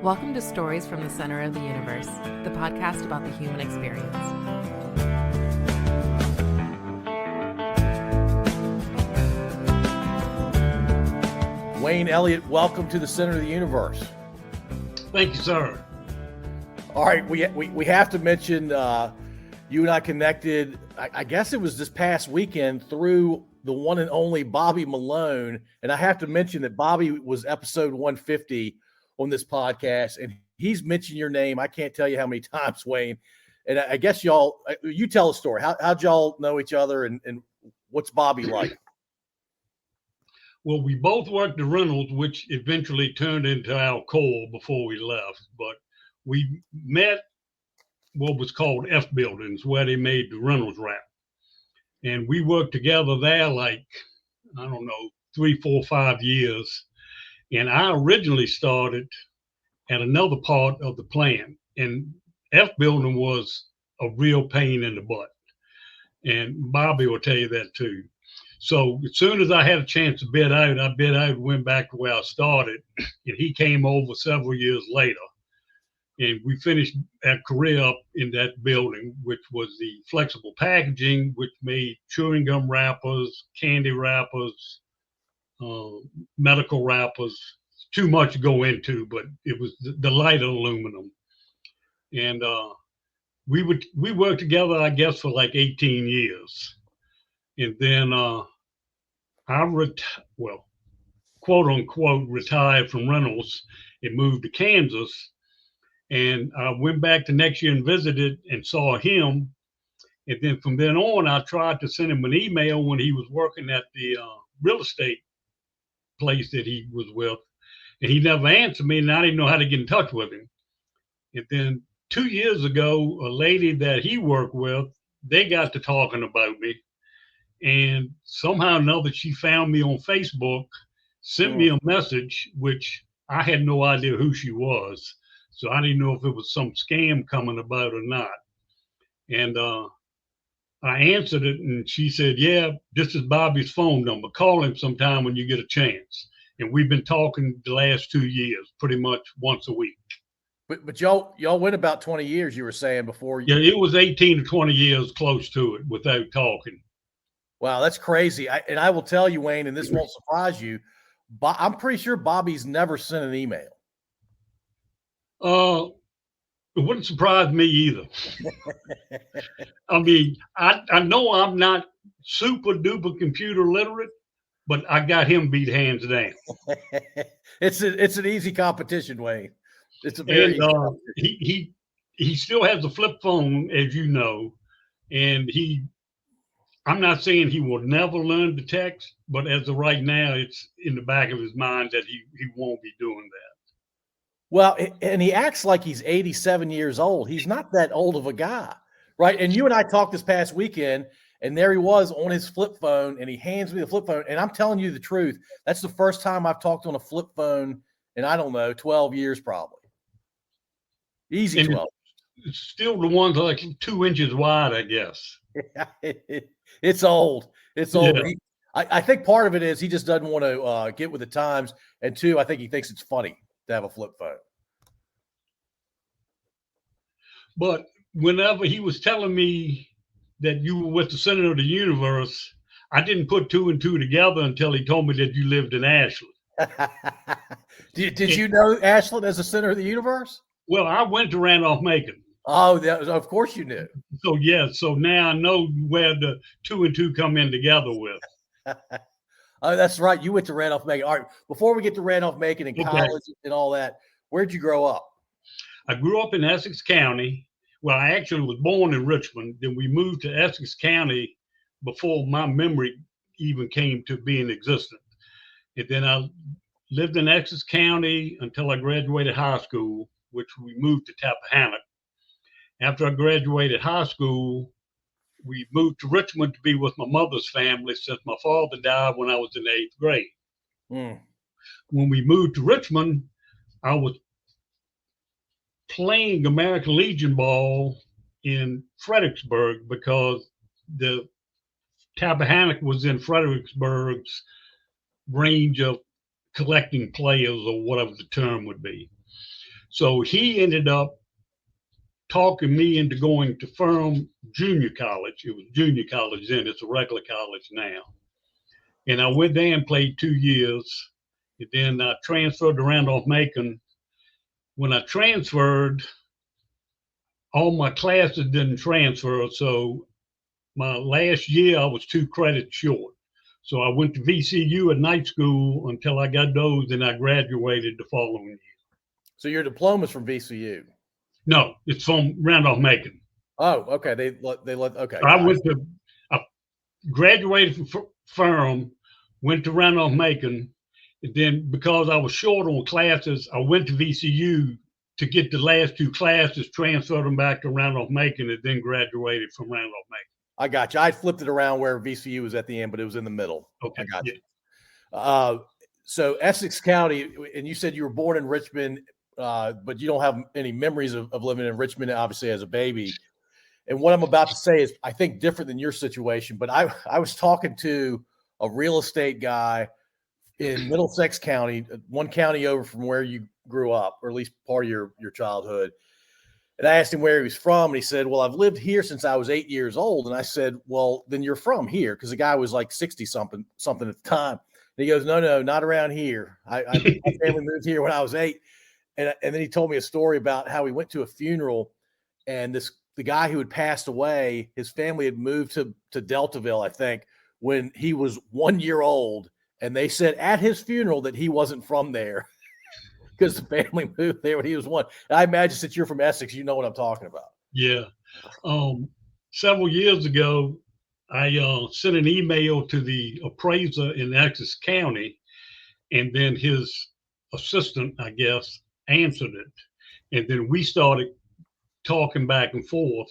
Welcome to Stories from the Center of the Universe, the podcast about the human experience. Wayne Elliott, welcome to the Center of the Universe. Thank you, sir. All right, we have to mention you and I connected, I guess it was this past weekend, through the one and only Bobby Malone. And I have to mention that Bobby was episode 150 on this podcast, and he's mentioned your name I can't tell you how many times, Wayne. And I guess you tell a story. How'd y'all know each other, and what's Bobby like? Well, we both worked at Reynold, which eventually turned into our core before we left. But we met what was called F buildings, where they made the Reynolds wrap. And we worked together there like, 3, 4, 5 years. And I originally started at another part of the plant. And F building was a real pain in the butt. And Bobby will tell you that too. So as soon as I had a chance to bid out, went back to where I started. And he came over several years later. And we finished our career up in that building, which was the flexible packaging, which made chewing gum wrappers, candy wrappers, medical wrappers. Too much to go into, but it was the light aluminum. And we worked together, I guess, for like 18 years. And then quote unquote, retired from Reynolds and moved to Kansas. And I went back the next year and visited and saw him. And then from then on, I tried to send him an email when he was working at the real estate place that he was with. And he never answered me, and I didn't know how to get in touch with him. And then 2 years ago, a lady that he worked with, they got to talking about me. And somehow or another, she found me on Facebook, sent me a message, which I had no idea who she was. So I didn't know if it was some scam coming about or not. And I answered it, and she said, yeah, this is Bobby's phone number. Call him sometime when you get a chance. And we've been talking the last 2 years, pretty much once a week. But y'all went about 20 years, you were saying before. Yeah, it was 18 to 20 years close to it without talking. Wow, that's crazy. I will tell you, Wayne, and this won't surprise you, but I'm pretty sure Bobby's never sent an email. It wouldn't surprise me either. I mean, I know I'm not super duper computer literate, but I got him beat hands down. It's an easy competition, Wayne. It's a very easy competition. He still has a flip phone, as you know, and I'm not saying he will never learn to text, but as of right now, it's in the back of his mind that he won't be doing that. Well, and he acts like he's 87 years old. He's not that old of a guy, right? And you and I talked this past weekend, and there he was on his flip phone, and he hands me the flip phone. And I'm telling you the truth. That's the first time I've talked on a flip phone in, 12 years probably. Easy and 12. It's still the ones like 2 inches wide, I guess. It's old. It's old. Yeah. I think part of it is he just doesn't want to get with the times. And two, I think he thinks it's funny to have a flip phone. But whenever he was telling me that you were with the Center of the Universe, I didn't put 2 and 2 together until he told me that you lived in Ashland. Did you know Ashland as the Center of the Universe? Well, I went to Randolph Macon. Oh, of course you knew. So, yeah, so now I know where the 2 and 2 come in together with. Oh, that's right. You went to Randolph Macon. All right, before we get to Randolph Macon and college and all that, where'd you grow up? I grew up in Essex County. Well, I actually was born in Richmond. Then we moved to Essex County before my memory even came to be in existence. And then I lived in Essex County until I graduated high school, which we moved to Tappahannock. After I graduated high school, we moved to Richmond to be with my mother's family since my father died when I was in 8th grade. When we moved to Richmond, I was playing American Legion ball in Fredericksburg because the Tappahannock was in Fredericksburg's range of collecting players, or whatever the term would be. So he ended up talking me into going to Ferrum Junior College. It was junior college then. It's a regular college now. And I went there and played 2 years. And then I transferred to Randolph Macon. When I transferred, all my classes didn't transfer. So my last year, I was 2 credits short. So I went to VCU at night school until I got those, and I graduated the following year. So your diploma's from VCU? No, it's from Randolph Macon. Oh, okay. Okay. I graduated from Ferrum, went to Randolph Macon, and then because I was short on classes, I went to VCU to get the last 2 classes, transferred them back to Randolph Macon, and then graduated from Randolph Macon. I got you. I flipped it around where VCU was at the end, but it was in the middle. Okay, I got yeah. you. So Essex County, and you said you were born in Richmond, but you don't have any memories of living in Richmond, obviously, as a baby. And what I'm about to say is, I think, different than your situation. But I was talking to a real estate guy in Middlesex County, one county over from where you grew up, or at least part of your childhood. And I asked him where he was from, and he said, well, I've lived here since I was 8 years old. And I said, well, then you're from here, because the guy was like 60-something at the time. And he goes, no, not around here. My family moved here when I was 8. And then he told me a story about how he went to a funeral, and the guy who had passed away, his family had moved to Deltaville, I think, when he was 1 year old. And they said at his funeral that he wasn't from there because the family moved there when he was 1. And I imagine since you're from Essex, you know what I'm talking about. Yeah. Several years ago, I sent an email to the appraiser in Essex County, and then his assistant, I guess, answered it. And then we started talking back and forth.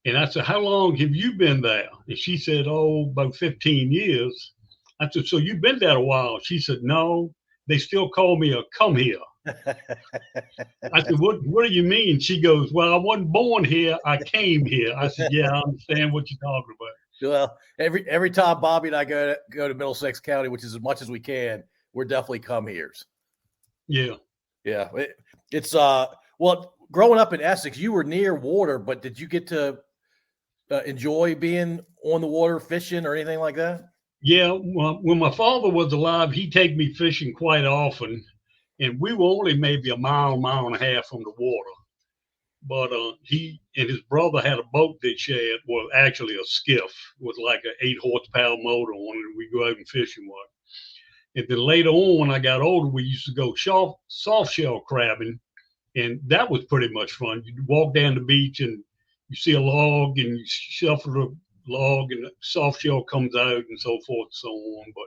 And I said, how long have you been there? And she said, about 15 years. I said, so you've been there a while? She said, no, they still call me a come here. I said, what do you mean? She goes, well, I wasn't born here. I came here. I said, yeah, I understand what you're talking about. Well, every time Bobby and I go to Middlesex County, which is as much as we can, we're definitely come heres. Yeah. Yeah. It's well, growing up in Essex, you were near water, but did you get to enjoy being on the water, fishing, or anything like that? Yeah. Well, when my father was alive, he'd take me fishing quite often, and we were only maybe a mile and a half from the water. But he and his brother had a boat they shared, well, actually a skiff with like an 8 horsepower motor on it, and we go out and fishing with it. And then later on, when I got older, we used to go soft shell crabbing, and that was pretty much fun. You walk down the beach and you see a log, and you shuffle the log, and the soft shell comes out, and so forth and so on. But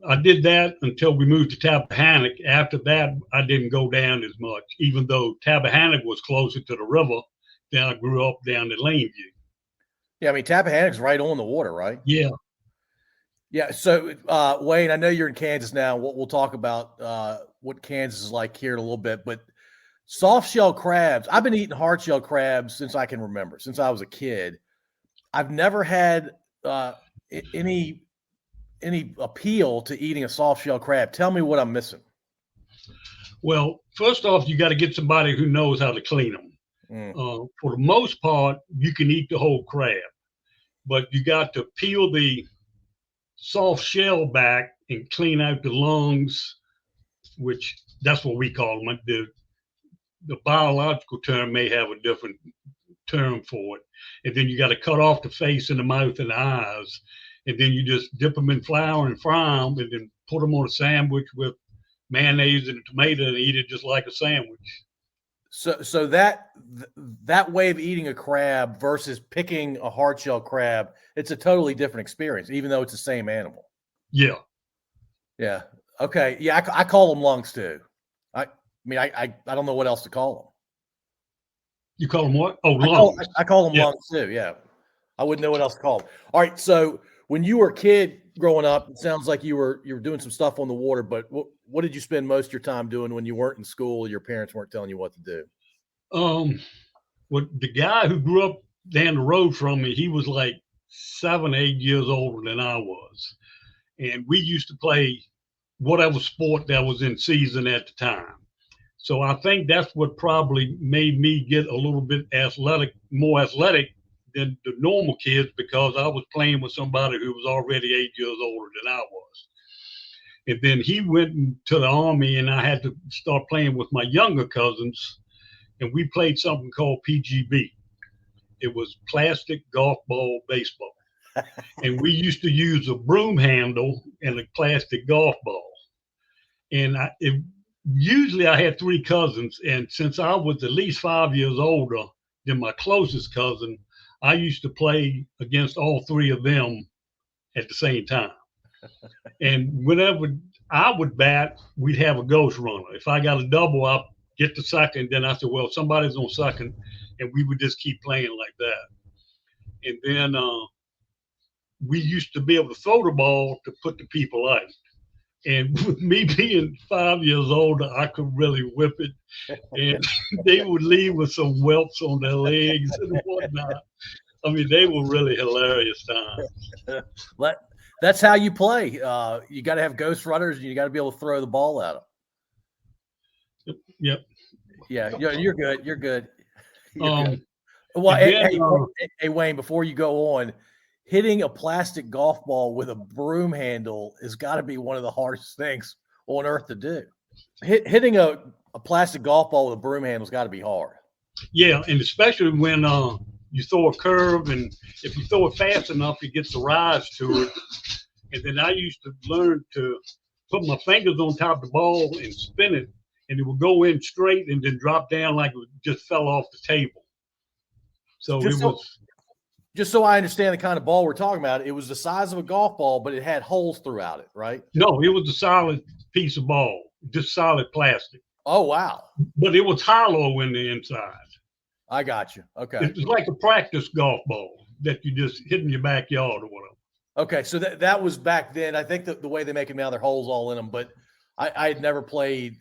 I did that until we moved to Tappahannock. After that, I didn't go down as much, even though Tappahannock was closer to the river than I grew up down at Laneview. Yeah, I mean, Tappahannock's right on the water, right? Yeah. Yeah. So, Wayne, I know you're in Kansas now. We'll talk about what Kansas is like here in a little bit. But soft shell crabs, I've been eating hard shell crabs since I can remember, since I was a kid. I've never had any appeal to eating a soft shell crab. Tell me what I'm missing. Well, first off, you got to get somebody who knows how to clean them. For the most part, you can eat the whole crab, but you got to peel the soft shell back and clean out the lungs, which that's what we call them. The biological term may have a different term for it. And then you got to cut off the face and the mouth and the eyes. And then you just dip them in flour and fry them, and then put them on a sandwich with mayonnaise and a tomato and eat it just like a sandwich. So that way of eating a crab versus picking a hard shell crab, it's a totally different experience, even though it's the same animal. Yeah. Yeah. Okay. Yeah, I call them lungs too. I don't know what else to call them. You call them what? Oh, lungs. I call them lungs too. Yeah. I wouldn't know what else to call them. All right. So when you were a kid growing up, it sounds like you were doing some stuff on the water, but what did you spend most of your time doing when you weren't in school or your parents weren't telling you what to do? Well, the guy who grew up down the road from me, he was like 7, 8 years older than I was. And we used to play whatever sport that was in season at the time. So I think that's what probably made me get a little bit more athletic than the normal kids, because I was playing with somebody who was already 8 years older than I was. And then he went into the Army, and I had to start playing with my younger cousins, and we played something called PGB. It was plastic golf ball baseball. And we used to use a broom handle and a plastic golf ball. And usually I had 3 cousins, and since I was at least 5 years older than my closest cousin, I used to play against all 3 of them at the same time. And whenever I would bat, we'd have a ghost runner. If I got a double, I'd get the second. Then I said, well, somebody's on second, and we would just keep playing like that. And then we used to be able to throw the ball to put the people out. And with me being 5 years older, I could really whip it. And they would leave with some welts on their legs and whatnot. I mean, they were really hilarious times. That's how you play. You got to have ghost runners, and you got to be able to throw the ball at them. Yep. Yeah, you're good. You're good. Then, Hey, Wayne, before you go on, hitting a plastic golf ball with a broom handle has got to be one of the hardest things on earth to do. Hitting a plastic golf ball with a broom handle has got to be hard. Yeah, and especially when you throw a curve, and if you throw it fast enough, it gets a rise to it. And then I used to learn to put my fingers on top of the ball and spin it, and it would go in straight and then drop down like it just fell off the table. So just so I understand the kind of ball we're talking about, it was the size of a golf ball, but it had holes throughout it, right? No, it was a solid piece of ball, just solid plastic. Oh, wow. But it was hollow in the inside. I got you. Okay. It was like a practice golf ball that you just hit in your backyard or whatever. Okay, so that was back then. I think the way they make them now, they're holes all in them, but I had never played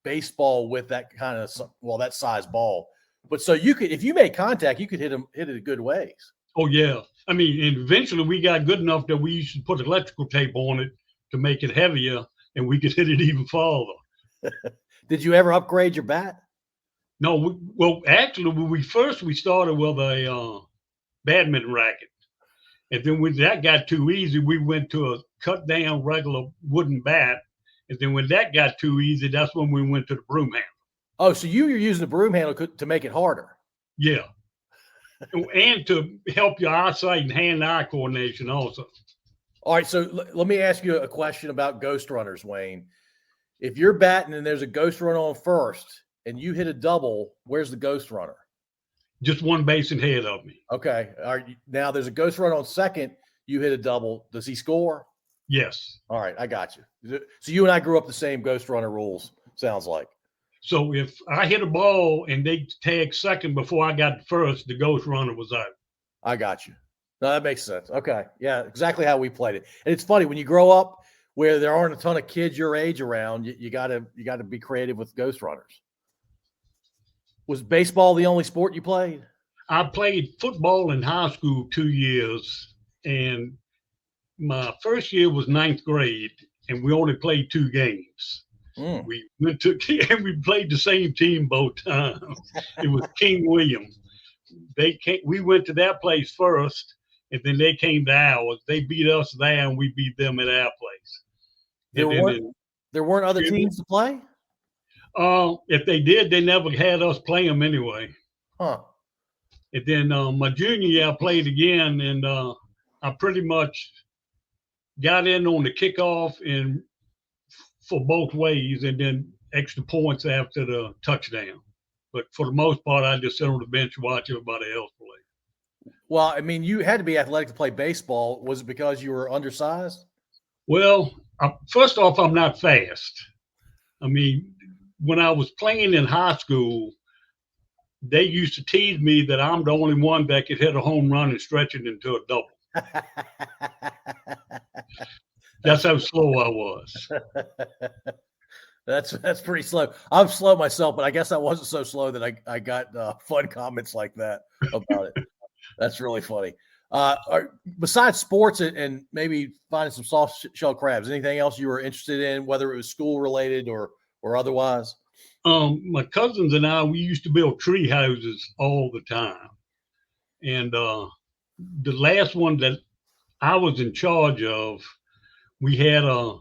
baseball with that kind of, that size ball. But so you could, if you made contact, you could hit it a good ways. Oh, yeah. I mean, and eventually we got good enough that we used to put electrical tape on it to make it heavier, and we could hit it even farther. Did you ever upgrade your bat? No, actually, when we started with a badminton racket. And then when that got too easy, we went to a cut down regular wooden bat. And then when that got too easy, that's when we went to the broom handle. Oh, so you're using the broom handle to make it harder. Yeah. And to help your eyesight and hand-eye coordination also. All right, so let me ask you a question about ghost runners, Wayne. If you're batting and there's a ghost runner on first and you hit a double, where's the ghost runner? Just one base ahead of me. Okay. All right. Now there's a ghost runner on second. You hit a double. Does he score? Yes. All right. I got you. So you and I grew up the same ghost runner rules, sounds like. So if I hit a ball and they tagged second before I got first, the ghost runner was out. I got you. No, that makes sense. Okay. Yeah, exactly how we played it. And it's funny, when you grow up where there aren't a ton of kids your age around, you gotta be creative with ghost runners. Was baseball the only sport you played? I played football in high school 2 years, and my first year was 9th grade, and we only played 2 games. We went to and we played the same team both times. It was King William. We went to that place first, and then they came to ours. They beat us there, and we beat them at our place. There weren't other teams to play? If they did, they never had us play them anyway. Huh. And then my junior year, I played again, and I pretty much got in on the kickoff and for both ways, and then extra points after the touchdown. But for the most part, I just sit on the bench and watch everybody else play. Well, I mean, you had to be athletic to play baseball. Was it because you were undersized? Well, first off, I'm not fast. I mean, when I was playing in high school, they used to tease me that I'm the only one that could hit a home run and stretch it into a double. That's how slow I was. That's pretty slow. I'm slow myself, but I guess I wasn't so slow that I got fun comments like that about it. That's really funny. Besides sports and maybe finding some soft shell crabs, anything else you were interested in, whether it was school related or otherwise? My cousins and I, we used to build tree houses all the time. And the last one that I was in charge of, we had a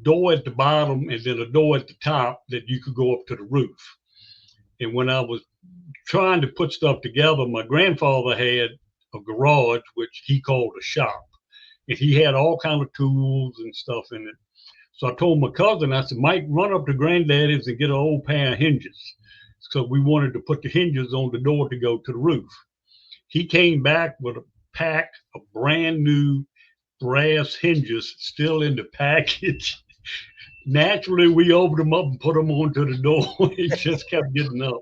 door at the bottom and then a door at the top that you could go up to the roof. And when I was trying to put stuff together, my grandfather had a garage, which he called a shop. And he had all kind of tools and stuff in it. So I told my cousin, I said, Mike, run up to Granddaddy's and get an old pair of hinges. So we wanted to put the hinges on the door to go to the roof. He came back with a pack of brand new brass hinges still in the package. Naturally, we opened them up and put them onto the door. It just kept getting up.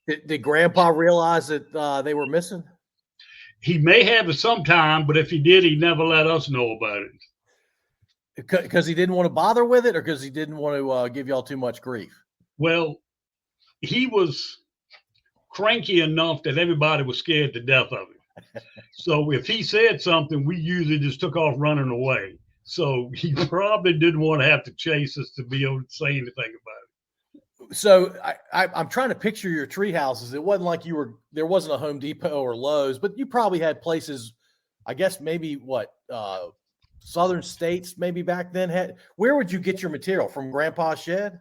Did Grandpa realize that they were missing? He may have at some time, but if he did, he never let us know about it. Because he didn't want to bother with it, or because he didn't want to give y'all too much grief? Well, he was cranky enough that everybody was scared to death of him. So if he said something, we usually just took off running away. So he probably didn't want to have to chase us to be able to say anything about it. So I'm trying to picture your tree houses. It wasn't like there wasn't a Home Depot or Lowe's, but you probably had places, I guess maybe southern states maybe back then had. Where would you get your material? From Grandpa's shed?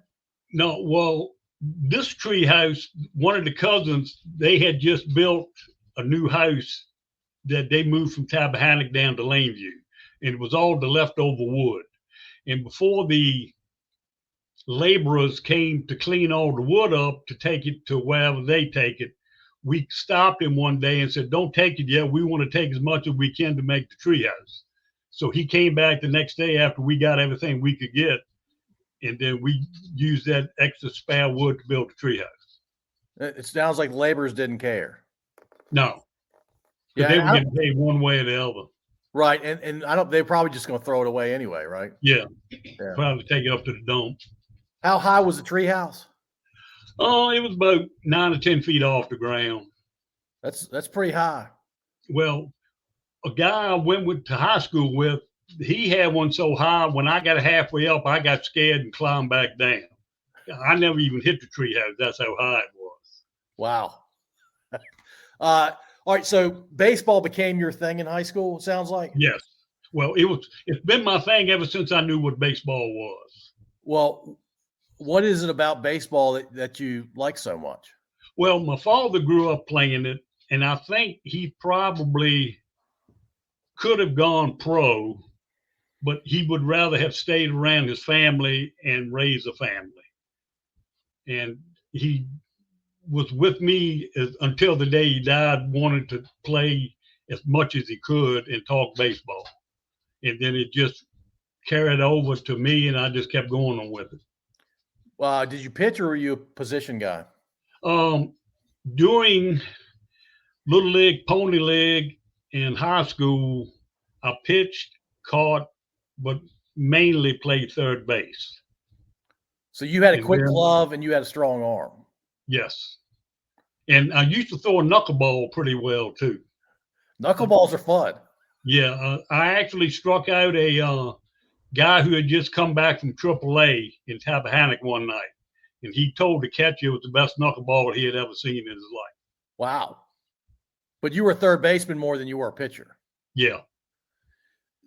No, well, this tree house, one of the cousins, they had just built a new house that they moved from Tappahannock down to Laneview, and it was all the leftover wood. And before the laborers came to clean all the wood up to take it to wherever they take it, we stopped him one day and said, don't take it yet. We want to take as much as we can to make the tree house. So he came back the next day after we got everything we could get, and then we used that extra spare wood to build the tree house. It sounds like laborers didn't care. No. Yeah, they were getting paid one way or the other. Right, and they're probably just going to throw it away anyway, right? Yeah. Probably take it up to the dump. How high was the tree house? Oh, it was about 9 or 10 feet off the ground. That's pretty high. Well, a guy I went to high school with, he had one so high, when I got halfway up, I got scared and climbed back down. I never even hit the tree house. That's how high it was. Wow. All right, so baseball became your thing in high school, it sounds like? Yes. Well, it's been my thing ever since I knew what baseball was. Well, what is it about baseball that you like so much? Well, my father grew up playing it, and I think he probably could have gone pro, but he would rather have stayed around his family and raised a family. And he was with me until the day he died, wanted to play as much as he could and talk baseball. And then it just carried over to me, and I just kept going on with it. Did you pitch, or were you a position guy? During Little League, Pony League, in high school, I pitched, caught, but mainly played third base. So you had a quick glove and you had a strong arm. Yes. And I used to throw a knuckleball pretty well, too. Knuckleballs are fun. Yeah. I actually struck out a guy who had just come back from AAA in Tappahannock one night. And he told the catcher it was the best knuckleball he had ever seen in his life. Wow. But you were a third baseman more than you were a pitcher. Yeah.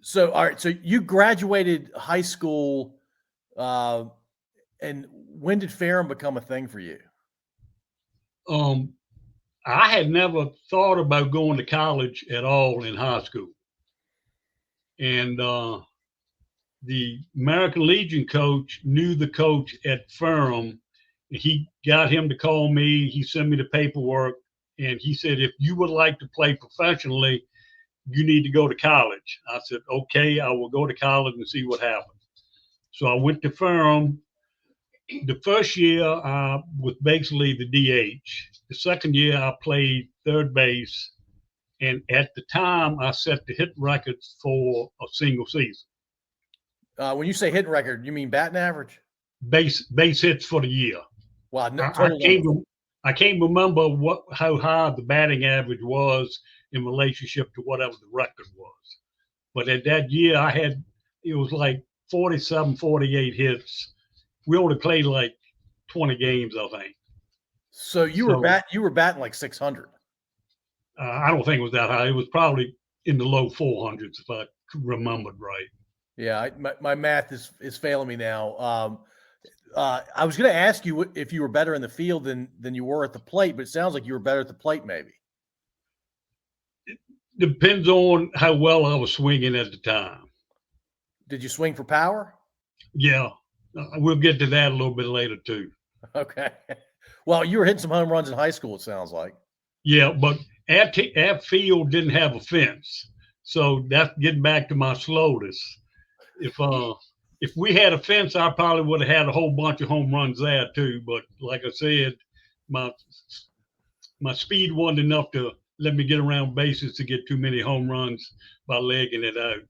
So, all right. So you graduated high school, and when did Ferrum become a thing for you? I had never thought about going to college at all in high school. And the American Legion coach knew the coach at Ferrum. He got him to call me. He sent me the paperwork, and he said, if you would like to play professionally, you need to go to college. I said, okay, I will go to college and see what happens. So I went to Ferrum. The first year, I was basically the DH. The second year, I played third base. And at the time, I set the hit records for a single season. When you say hit record, you mean batting average? Base hits for the year. Wow, I can't remember how high the batting average was in relationship to whatever the record was. But at that year, it was like 47, 48 hits. We only played like 20 games, I think. So you were batting like 600. I don't think it was that high. It was probably in the low 400s, if I remembered right. Yeah, my math is failing me now. I was going to ask you if you were better in the field than you were at the plate, but it sounds like you were better at the plate, maybe. It depends on how well I was swinging at the time. Did you swing for power? Yeah, we'll get to that a little bit later too. Okay. Well, you were hitting some home runs in high school, it sounds like. Yeah, but our field didn't have a fence, so that's getting back to my slowness. If we had a fence, I probably would have had a whole bunch of home runs there too. But like I said, my speed wasn't enough to let me get around bases to get too many home runs by legging it out.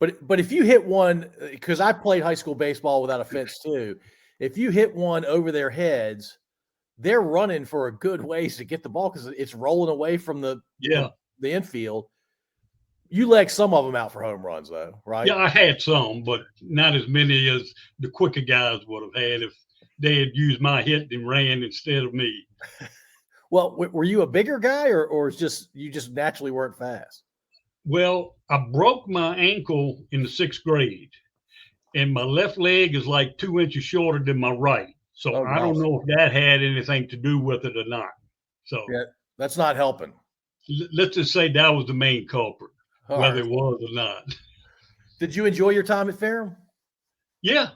But if you hit one, because I played high school baseball without a fence too, if you hit one over their heads, they're running for a good ways to get the ball because it's rolling away from the infield. You leg some of them out for home runs, though, right? Yeah, I had some, but not as many as the quicker guys would have had if they had used my hit and ran instead of me. Well, were you a bigger guy, or just you just naturally weren't fast? Well, I broke my ankle in the 6th grade, and my left leg is like 2 inches shorter than my right. So I don't know if that had anything to do with it or not. So yeah, that's not helping. Let's just say that was the main culprit, whether it was or not. Did you enjoy your time at Ferrum? Yeah.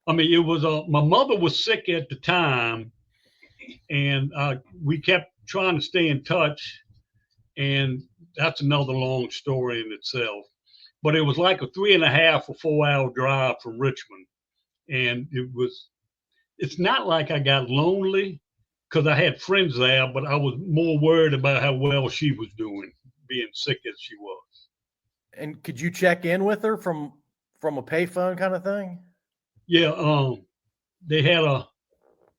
I mean, it was my mother was sick at the time, and we kept trying to stay in touch, and that's another long story in itself. But it was like a 3.5 or 4 hour drive from Richmond, and it's not like I got lonely because I had friends there, but I was more worried about how well she was doing, being sick as she was. And could you check in with her from a payphone kind of thing? Yeah, they had a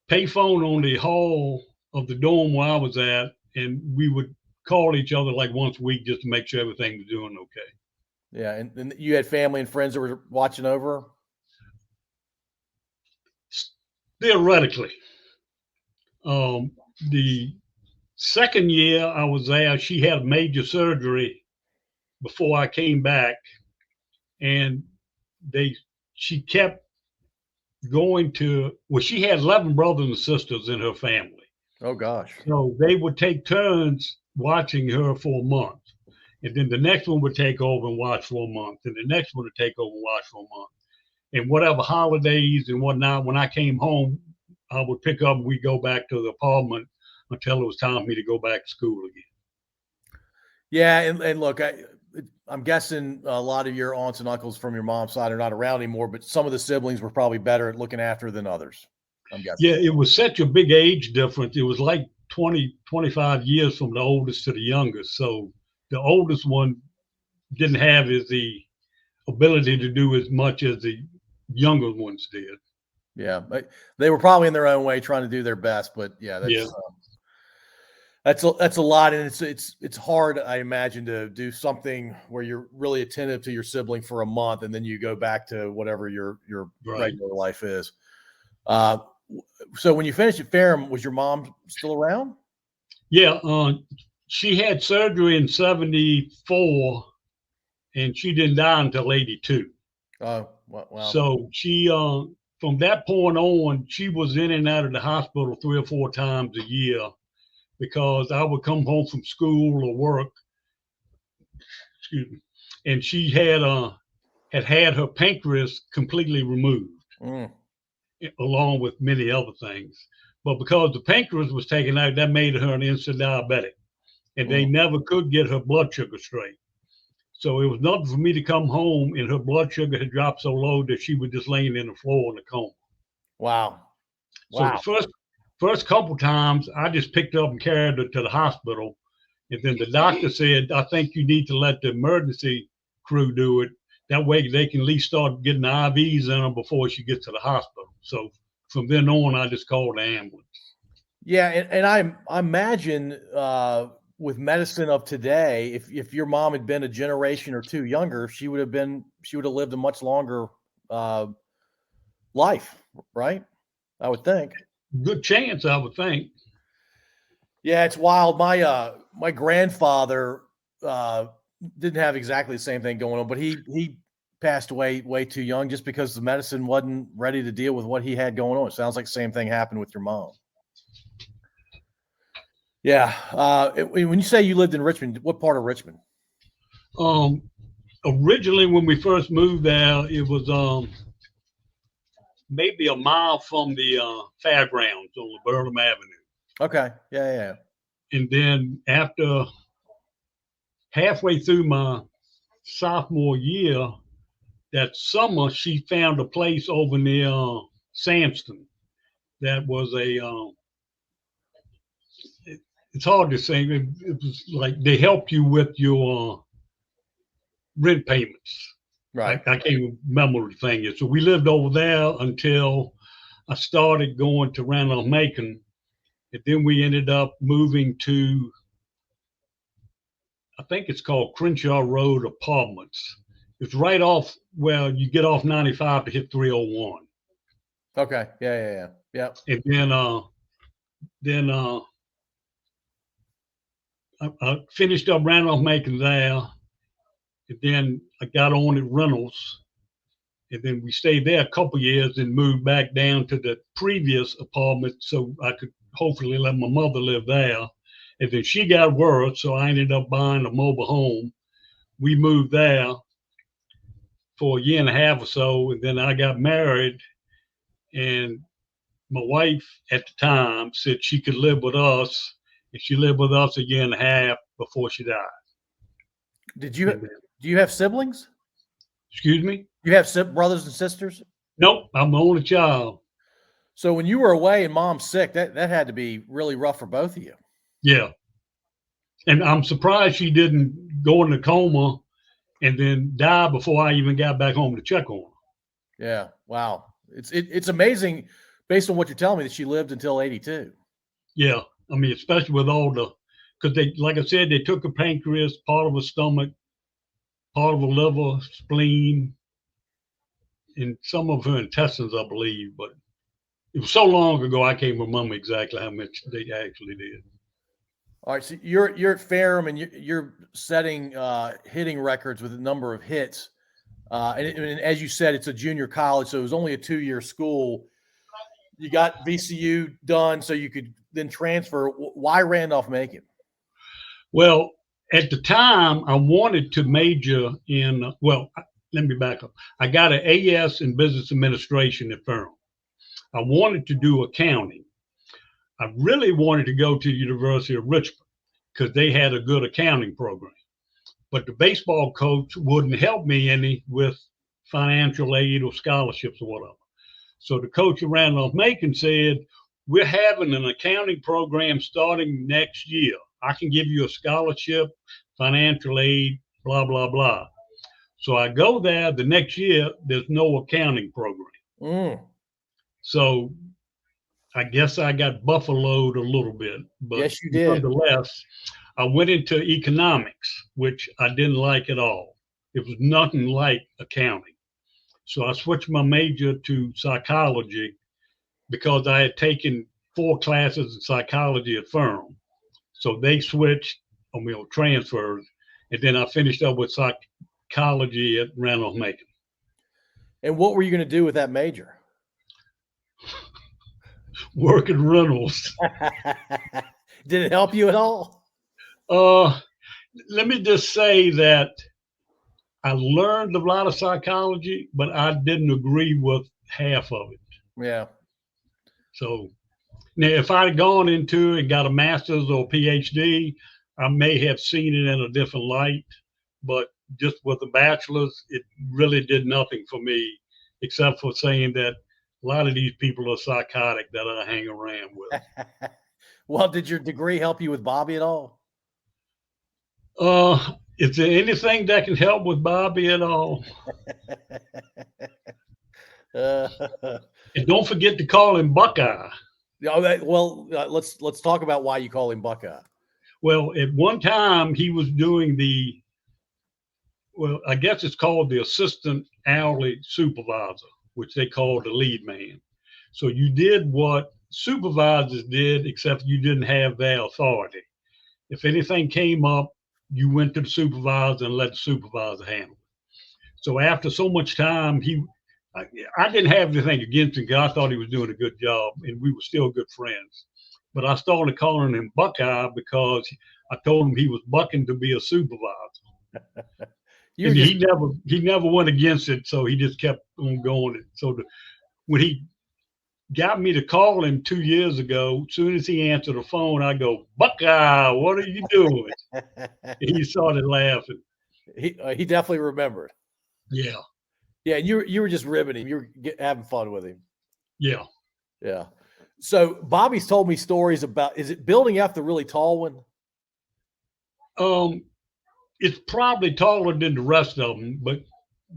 payphone on the hall of the dorm where I was at, and we would call each other like once a week just to make sure everything was doing okay. Yeah, and you had family and friends that were watching over? Theoretically. The second year I was there, she had major surgery before I came back, and she kept going to, well, she had 11 brothers and sisters in her family. Oh gosh. So they would take turns watching her for a month. And then the next one would take over and watch for a month. And the next one would take over and watch for a month. And whatever holidays and whatnot, when I came home, I would pick up and we'd go back to the apartment until it was time for me to go back to school again. Yeah, and look, I'm guessing a lot of your aunts and uncles from your mom's side are not around anymore, but some of the siblings were probably better at looking after than others, I'm guessing. Yeah, it was such a big age difference. It was like 20, 25 years from the oldest to the youngest. So the oldest one didn't have the ability to do as much as the younger ones did. Yeah, they were probably in their own way trying to do their best, but yeah, that's a lot, and it's hard, I imagine, to do something where you're really attentive to your sibling for a month, and then you go back to whatever your regular life is. So when you finished at Ferrum, was your mom still around? Yeah, she had surgery in 1974, and she didn't die until 1982. Oh, wow. So she, from that point on, she was in and out of the hospital 3 or 4 times a year because I would come home from school or work, and she had her pancreas completely removed, along with many other things. But because the pancreas was taken out, that made her an instant diabetic, and they never could get her blood sugar straight. So it was nothing for me to come home and her blood sugar had dropped so low that she was just laying in the floor in a coma. Wow. So the first couple times I just picked her up and carried her to the hospital. And then the doctor said, I think you need to let the emergency crew do it. That way they can at least start getting the IVs in her before she gets to the hospital. So from then on, I just called the ambulance. Yeah, and I imagine with medicine of today, if your mom had been a generation or two younger, she would have lived a much longer life, right? I would think. good chance, I would think. Yeah, it's wild. My grandfather didn't have exactly the same thing going on, but he passed away way too young just because the medicine wasn't ready to deal with what he had going on. It sounds like the same thing happened with your mom. Yeah. When you say you lived in Richmond, what part of Richmond? Originally, when we first moved there, it was maybe a mile from the fairgrounds on Ferrum Avenue. Okay. Yeah. And then after halfway through my sophomore year, that summer, she found a place over near Samston that was it's hard to say. It was like they help you with your rent payments. Right. I can't remember the thing is. So we lived over there until I started going to Randolph Macon. And then we ended up moving to, I think it's called Crenshaw Road Apartments. It's right off where you get off 95 to hit 301. Okay. Yeah. And then I finished up Randolph Macon there. And then I got on at Reynolds. And then we stayed there a couple of years and moved back down to the previous apartment so I could hopefully let my mother live there. And then she got worse, so I ended up buying a mobile home. We moved there for a year and a half or so, and then I got married, and my wife at the time said she could live with us, and she lived with us a year and a half before she died. Do you have siblings? Excuse me? You have brothers and sisters? Nope, I'm the only child. So when you were away and mom's sick, that had to be really rough for both of you. Yeah. And I'm surprised she didn't go into coma and then die before I even got back home to check on her. Yeah. Wow. It's amazing based on what you're telling me that she lived until 82. Yeah. I mean, especially with all because they, like I said, they took her pancreas, part of her stomach, part of her liver, spleen, and some of her intestines, I believe. But it was so long ago, I can't remember exactly how much they actually did. All right, so you're at Ferrum and you're setting hitting records with a number of hits, and as you said, it's a junior college, so it was only a 2-year school. You got VCU done, so you could then transfer. Why Randolph Macon? Well, at the time, I wanted to major in. Well, let me back up. I got an AS in business administration at Ferrum. I wanted to do accounting. I really wanted to go to the University of Richmond because they had a good accounting program. But the baseball coach wouldn't help me any with financial aid or scholarships or whatever. So the coach at Randolph Macon said, we're having an accounting program starting next year. I can give you a scholarship, financial aid, blah, blah, blah. So I go there. The next year, there's no accounting program. So I guess I got buffaloed a little bit, but yes, you did. Nonetheless, I went into economics, which I didn't like at all. It was nothing like accounting. So I switched my major to psychology because I had taken 4 classes in psychology at Ferrum. So they switched, transferred, and then I finished up with psychology at Randolph Macon. And what were you going to do with that major? Work at Reynolds. Did it help you at all? Let me just say that I learned a lot of psychology, but I didn't agree with half of it. Yeah. So now, if I had gone into it and got a master's or PhD, I may have seen it in a different light. But just with the bachelor's, it really did nothing for me, except for saying that a lot of these people are psychotic that I hang around with. Well, did your degree help you with Bobby at all? Is there anything that can help with Bobby at all? And don't forget to call him Buckeye. Let's talk about why you call him Buckeye. Well, at one time he was doing I guess it's called the assistant hourly supervisor, which they call the lead man. So you did what supervisors did, except you didn't have their authority. If anything came up, you went to the supervisor and let the supervisor handle it. So after so much time, I didn't have anything against him because I thought he was doing a good job, and we were still good friends. But I started calling him Buckeye because I told him he was bucking to be a supervisor. And he never went against it, so he just kept on going. So when he got me to call him 2 years ago, as soon as he answered the phone, I go, Buckeye, what are you doing? He started laughing. He definitely remembered. Yeah. Yeah, and you were just ribbing him. You were having fun with him. Yeah. Yeah. So Bobby's told me stories about, is it building after the really tall one? It's probably taller than the rest of them, but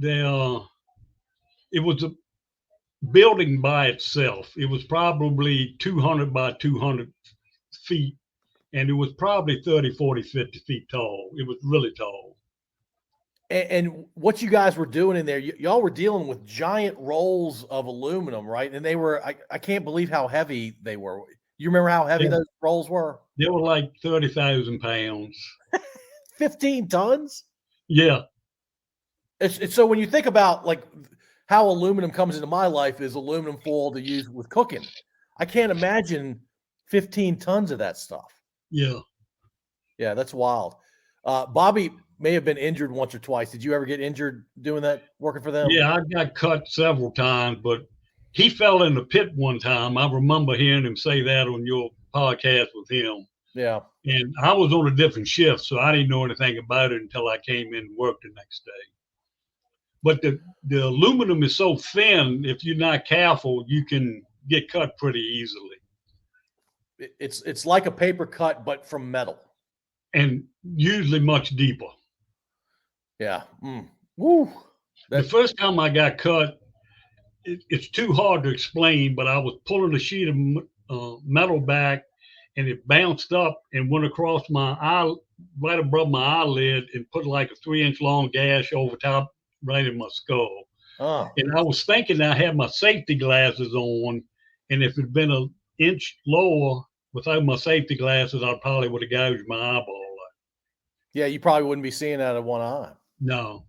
it was a building by itself. It was probably 200 by 200 feet, and it was probably 30, 40, 50 feet tall. It was really tall. And what you guys were doing in there, y'all were dealing with giant rolls of aluminum, right? And they were, I can't believe how heavy they were. You remember how heavy those rolls were? They were like 30,000 pounds. 15 tons? Yeah. It's so when you think about like how aluminum comes into my life is aluminum foil to use with cooking. I can't imagine 15 tons of that stuff. Yeah. Yeah, that's wild. Bobby may have been injured once or twice. Did you ever get injured doing that, working for them? Yeah, I got cut several times, but he fell in the pit one time. I remember hearing him say that on your podcast with him. Yeah. And I was on a different shift, so I didn't know anything about it until I came in and worked the next day. But the aluminum is so thin, if you're not careful, you can get cut pretty easily. It's like a paper cut, but from metal. And usually much deeper. Yeah. Woo. The first time I got cut, it's too hard to explain, but I was pulling a sheet of metal back, and it bounced up and went across my eye, right above my eyelid, and put like a 3-inch long gash over top, right in my skull. Oh. And I was thinking I had my safety glasses on, and if it had been an inch lower without my safety glasses, I probably would have gouged my eyeball. Yeah, you probably wouldn't be seeing out of one eye. No.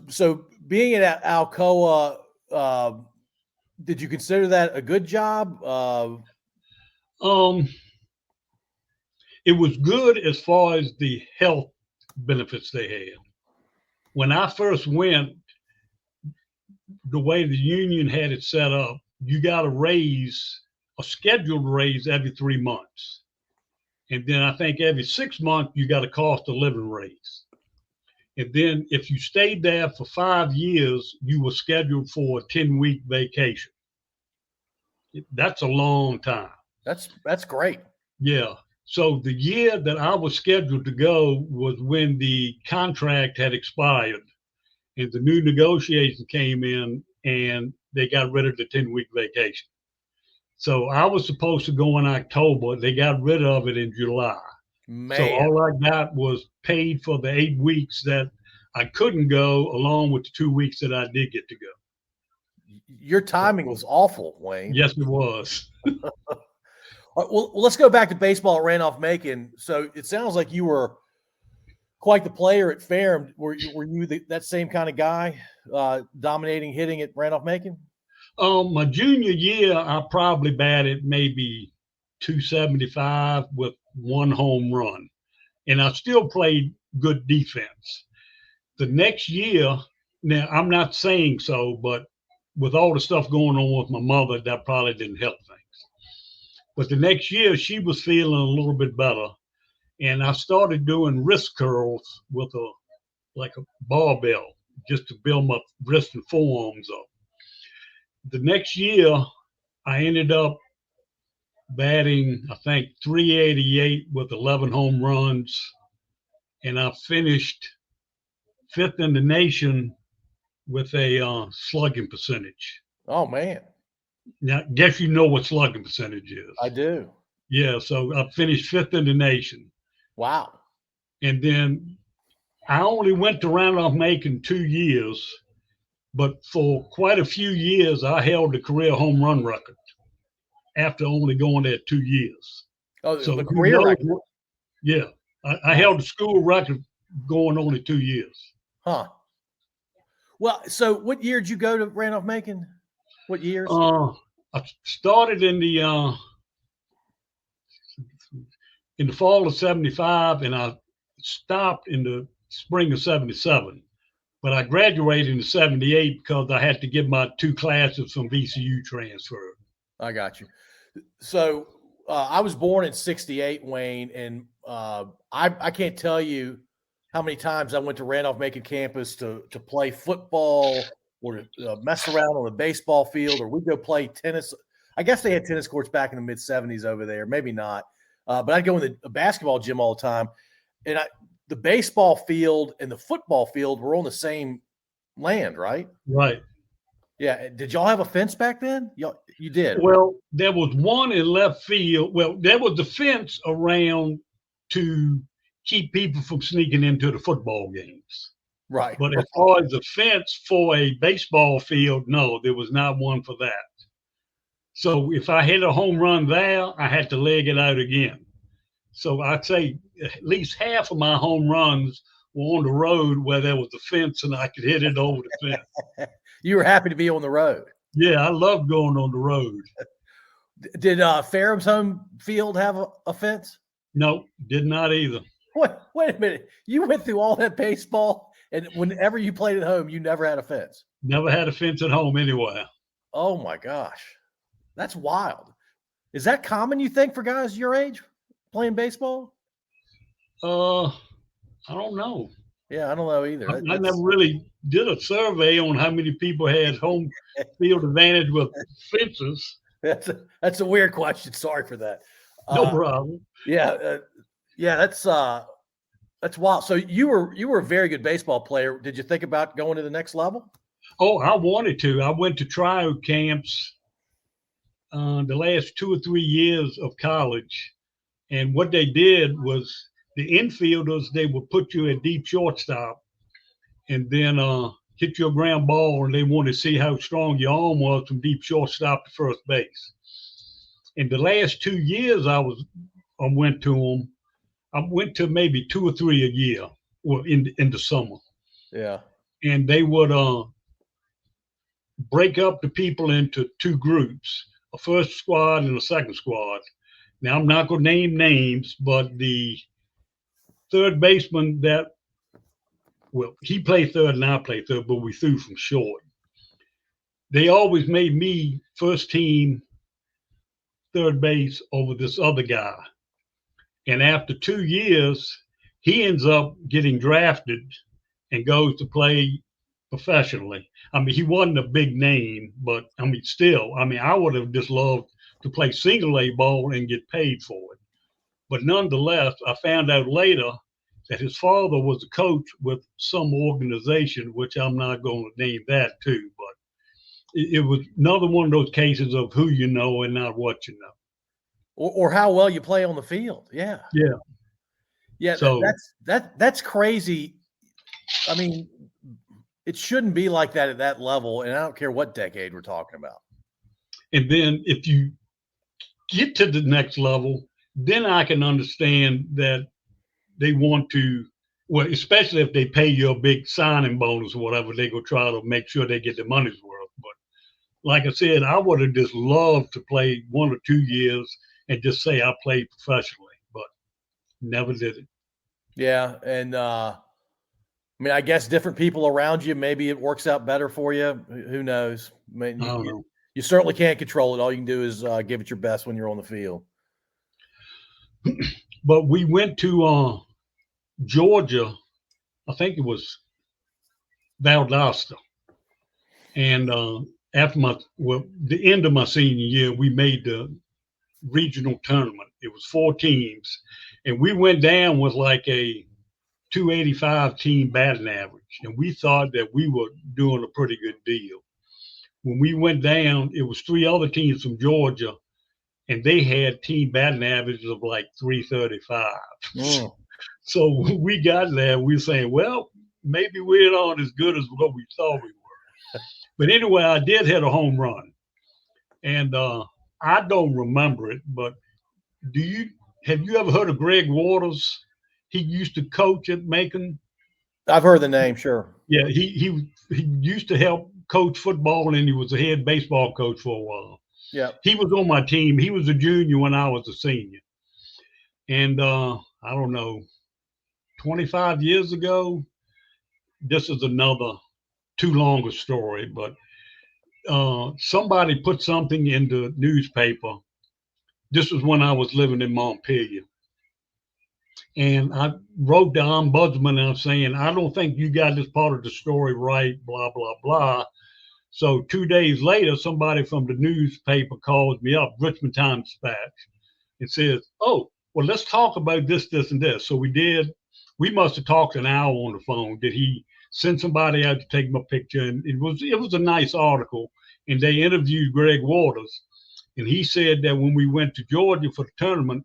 So being at Alcoa, did you consider that a good job? It was good as far as the health benefits they had. When I first went, the way the union had it set up, you got a scheduled raise every 3 months. And then I think every 6 months, you got a cost of living raise. And then if you stayed there for 5 years, you were scheduled for a 10-week vacation. That's a long time. That's great. Yeah. So the year that I was scheduled to go was when the contract had expired, and the new negotiation came in, and they got rid of the 10-week vacation. So I was supposed to go in October. They got rid of it in July. Man. So all I got was paid for the 8 weeks that I couldn't go, along with the 2 weeks that I did get to go. Your timing was awful, Wayne. Yes, it was. Well, let's go back to baseball at Randolph Macon. So it sounds like you were quite the player at Ferrum. Were you that same kind of guy, dominating hitting at Randolph Macon? My junior year, I probably batted maybe 275 with 1 home run, and I still played good defense. The next year, now I'm not saying so, but with all the stuff going on with my mother, that probably didn't help things. But the next year, she was feeling a little bit better, and I started doing wrist curls with a barbell, just to build my wrist and forearms up. The next year, I ended up batting, I think, 388 with 11 home runs, and I finished 5th in the nation with a slugging percentage. Oh, man. Now, guess you know what slugging percentage is. I do. Yeah, so I finished 5th in the nation. Wow. And then I only went to Randolph Macon 2 years, but for quite a few years, I held the career home run record. after only going there 2 years. Oh, So the career record. Yeah, I held the school record going only 2 years. Huh. Well, so what year did you go to Randolph Macon? What years? I started in the fall of 75, and I stopped in the spring of 77. But I graduated in 78 because I had to get my 2 classes from VCU transferred. I got you. So I was born in 68, Wayne, and I can't tell you how many times I went to Randolph Macon campus to play football or to mess around on the baseball field, or we'd go play tennis. I guess they had tennis courts back in the mid-70s over there, maybe not. But I'd go in the basketball gym all the time. And the baseball field and the football field were on the same land, right? Right. Yeah. Did y'all have a fence back then? You did. Well, there was one in left field. Well, there was the fence around to keep people from sneaking into the football games. Right. But as far as the fence for a baseball field, no, there was not one for that. So if I hit a home run there, I had to leg it out again. So I'd say at least half of my home runs were on the road where there was a fence and I could hit it over the fence. You were happy to be on the road. Yeah, I love going on the road. Did Ferrum's home field have a fence? No, did not either. Wait a minute. You went through all that baseball, and whenever you played at home, you never had a fence? Never had a fence at home anywhere. Oh, my gosh. That's wild. Is that common, you think, for guys your age playing baseball? I don't know. Yeah, I don't know either. I never really did a survey on how many people had home field advantage with fences. That's a weird question. Sorry for that. No problem. Yeah, that's wild. So you were a very good baseball player. Did you think about going to the next level? Oh, I wanted to. I went to tryout camps the last 2 or 3 years of college, and what they did was the infielders, they would put you at deep shortstop and then hit your ground ball, and they wanted to see how strong your arm was from deep shortstop to first base. In the last 2 years I went to them. I went to maybe 2 or 3 a year, or in the summer. Yeah. And they would break up the people into 2 groups, a first squad and a second squad. Now, I'm not going to name names, but the third baseman he played third and I played third, but we threw from short. They always made me first team third base over this other guy. And after 2 years, he ends up getting drafted and goes to play professionally. I mean, he wasn't a big name, but I mean, still, I would have just loved to play single A ball and get paid for it. But nonetheless, I found out later that his father was a coach with some organization, which I'm not going to name that too, but it was another one of those cases of who you know and not what you know. Or how well you play on the field. Yeah. Yeah. Yeah. So that's crazy. I mean, it shouldn't be like that at that level. And I don't care what decade we're talking about. And then if you get to the next level, then I can understand that they want to, well, especially if they pay you a big signing bonus or whatever, they go try to make sure they get the money's worth. But like I said, I would have just loved to play 1 or 2 years and just say I played professionally, but never did it. Yeah. And I mean, I guess different people around you, maybe it works out better for you. Who knows? I mean, you certainly can't control it. All you can do is give it your best when you're on the field. But we went to Georgia, I think it was Valdosta. And after the end of my senior year, we made the regional tournament. It was 4 teams, and we went down with like a 285 team batting average, and we thought that we were doing a pretty good deal. When we went down, it was 3 other teams from Georgia, and they had team batting averages of like 335. Mm. So when we got there, we were saying, well, maybe we're not as good as what we thought we were. But anyway, I did hit a home run. And I don't remember it, but have you ever heard of Greg Waters? He used to coach at Macon. I've heard the name, sure. Yeah, he used to help coach football, and he was a head baseball coach for a while. Yeah. He was on my team. He was a junior when I was a senior. And I don't know, 25 years ago, this is another too long a story, but somebody put something in the newspaper. This was when I was living in Montpelier. And I wrote the ombudsman and I'm saying, I don't think you got this part of the story right, blah, blah, blah. So 2 days later, somebody from the newspaper calls me up, Richmond Times-Dispatch, and says, oh, well, let's talk about this, this, and this. So we did. We must have talked an hour on the phone. Did he send somebody out to take my picture? And it was a nice article. And they interviewed Greg Waters. And he said that when we went to Georgia for the tournament,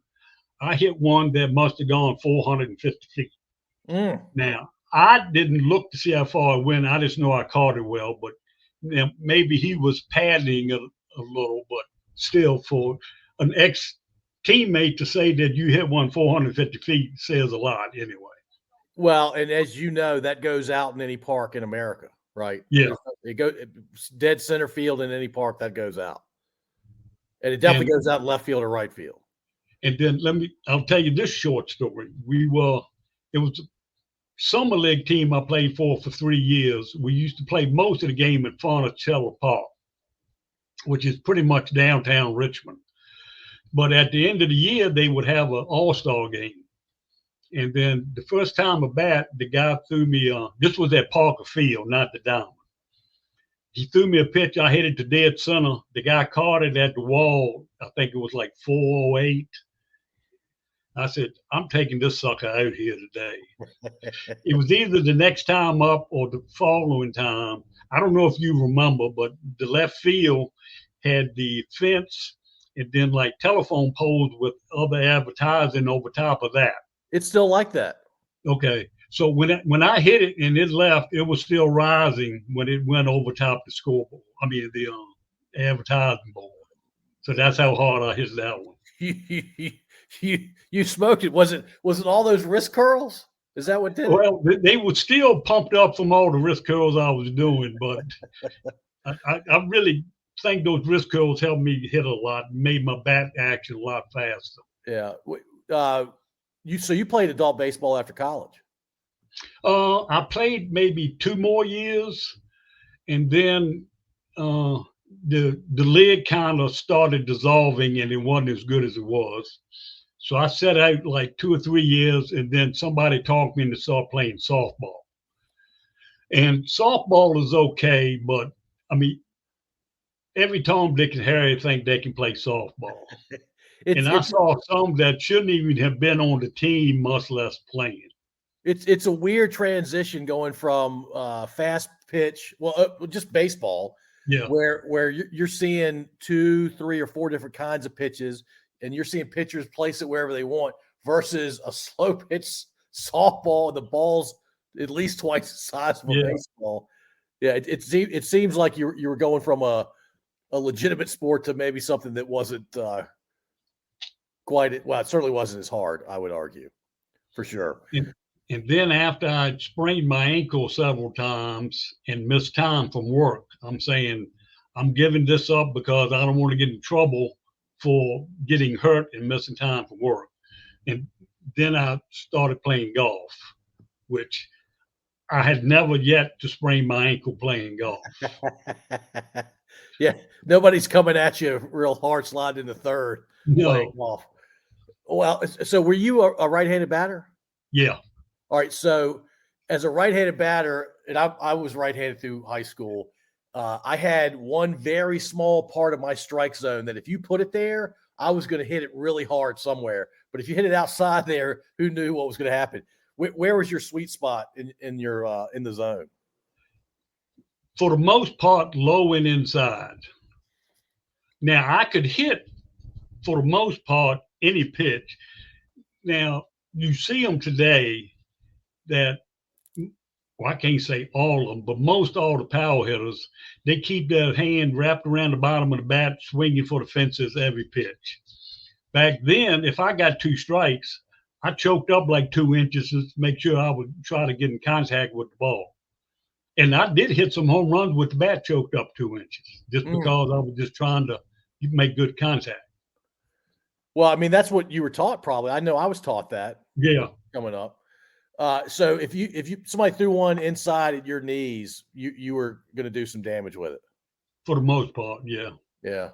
I hit one that must have gone 450 feet. Now, I didn't look to see how far it went. I just know I caught it well. But maybe he was padding a little. But still, for an ex-teammate to say that you hit one 450 feet says a lot anyway. Well, and as you know, that goes out in any park in America, right? Yeah. It goes dead center field in any park that goes out. And it definitely goes out in left field or right field. And then I'll tell you this short story. It was a summer league team I played for 3 years. We used to play most of the game at Fonticello Park, which is pretty much downtown Richmond. But at the end of the year, they would have an all-star game. And then the first time I bat, the guy threw me, this was at Parker Field, not the Diamond. He threw me a pitch. I hit it to dead center. The guy caught it at the wall. I think it was like 408. I said, I'm taking this sucker out here today. It was either the next time up or the following time. I don't know if you remember, but the left field had the fence and then like telephone poles with other advertising over top of that. It's still like that. Okay. So when I hit it and it left, it was still rising when it went over top the scoreboard. I mean, the advertising board. So that's how hard I hit that one. You smoked it. Was it all those wrist curls? Is that what did it? Well, they were still pumped up from all the wrist curls I was doing, but I really think those wrist curls helped me hit a lot, made my bat action a lot faster. Yeah. So you played adult baseball after college? I played maybe 2 more years, and then the league kind of started dissolving, and it wasn't as good as it was. So I set out like 2 or 3 years, and then somebody talked me into start playing softball. And softball is okay, but I mean, every Tom, Dick, and Harry think they can play softball. I saw some that shouldn't even have been on the team, much less playing. It's a weird transition going from fast pitch, just baseball, where you're seeing 2, 3, or 4 different kinds of pitches, and you're seeing pitchers place it wherever they want, versus a slow pitch softball. The ball's at least twice the size of a baseball. Yeah, it seems like you were going from a legitimate sport to maybe something that wasn't quite. Well, it certainly wasn't as hard, I would argue, for sure. And then after I sprained my ankle several times and missed time from work, I'm saying I'm giving this up because I don't want to get in trouble for getting hurt and missing time from work. And then I started playing golf, which I had never yet to sprain my ankle playing golf. Yeah, nobody's coming at you real hard sliding in the third playing golf. Well, so were you a right-handed batter? Yeah. All right, so as a right-handed batter, and I was right-handed through high school, I had one very small part of my strike zone that if you put it there, I was going to hit it really hard somewhere. But if you hit it outside there, who knew what was going to happen? Where was your sweet spot in the zone? For the most part, low and inside. Now, I could hit, for the most part, any pitch. Now, you see them today that well, I can't say all of them, but most all the power hitters, they keep their hand wrapped around the bottom of the bat, swinging for the fences every pitch. Back then, if I got 2 strikes, I choked up like 2 inches to make sure I would try to get in contact with the ball. And I did hit some home runs with the bat choked up 2 inches, just because I was just trying to make good contact. Well, I mean, that's what you were taught, probably. I know I was taught that. Yeah. Coming up. So if somebody threw one inside at your knees, you were going to do some damage with it. For the most part, yeah. Yeah.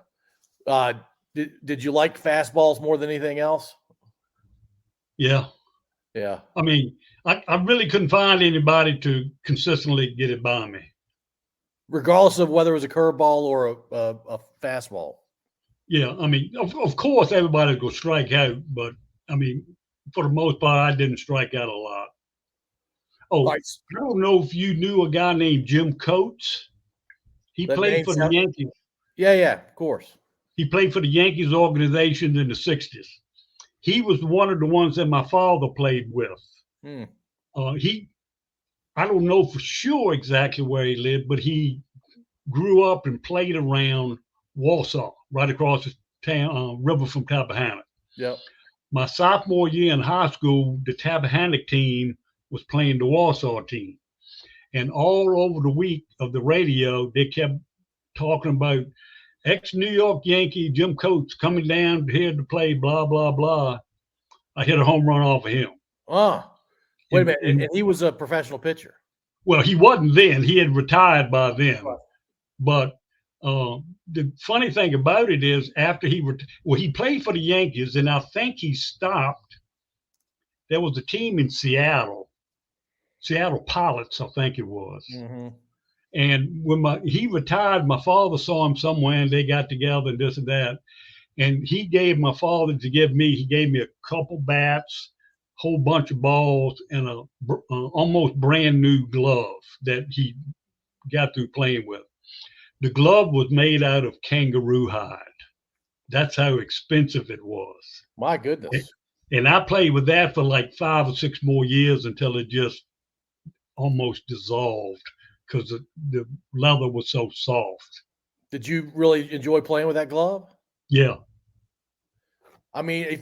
Did you like fastballs more than anything else? Yeah. Yeah. I mean, I really couldn't find anybody to consistently get it by me. Regardless of whether it was a curveball or a fastball. Yeah. I mean, of course, everybody will strike out, but I mean, for the most part, I didn't strike out a lot. Oh, right. I don't know if you knew a guy named Jim Coates. He played for the Yankees. Yeah, of course. He played for the Yankees organization in the 60s. He was one of the ones that my father played with. I don't know for sure exactly where he lived, but he grew up and played around Warsaw, right across the town, river from Tappahannock. Yep. My sophomore year in high school, the Tappahannock team was playing the Warsaw team. And all over the week of the radio, they kept talking about ex-New York Yankee Jim Coates coming down here to play, blah, blah, blah. I hit a home run off of him. Oh, wait a minute. And he was a professional pitcher. Well, he wasn't then. He had retired by then. Right. But the funny thing about it is after he played for the Yankees, and I think he stopped. There was a team in Seattle Pilots, I think it was. Mm-hmm. And when he retired, my father saw him somewhere, and they got together and this and that. And he gave my father he gave me a couple bats, whole bunch of balls, and a almost brand new glove that he got through playing with. The glove was made out of kangaroo hide. That's how expensive it was. My goodness. And I played with that for like 5 or 6 more years until it just almost dissolved because the leather was so soft. Did you really enjoy playing with that glove? Yeah. I mean,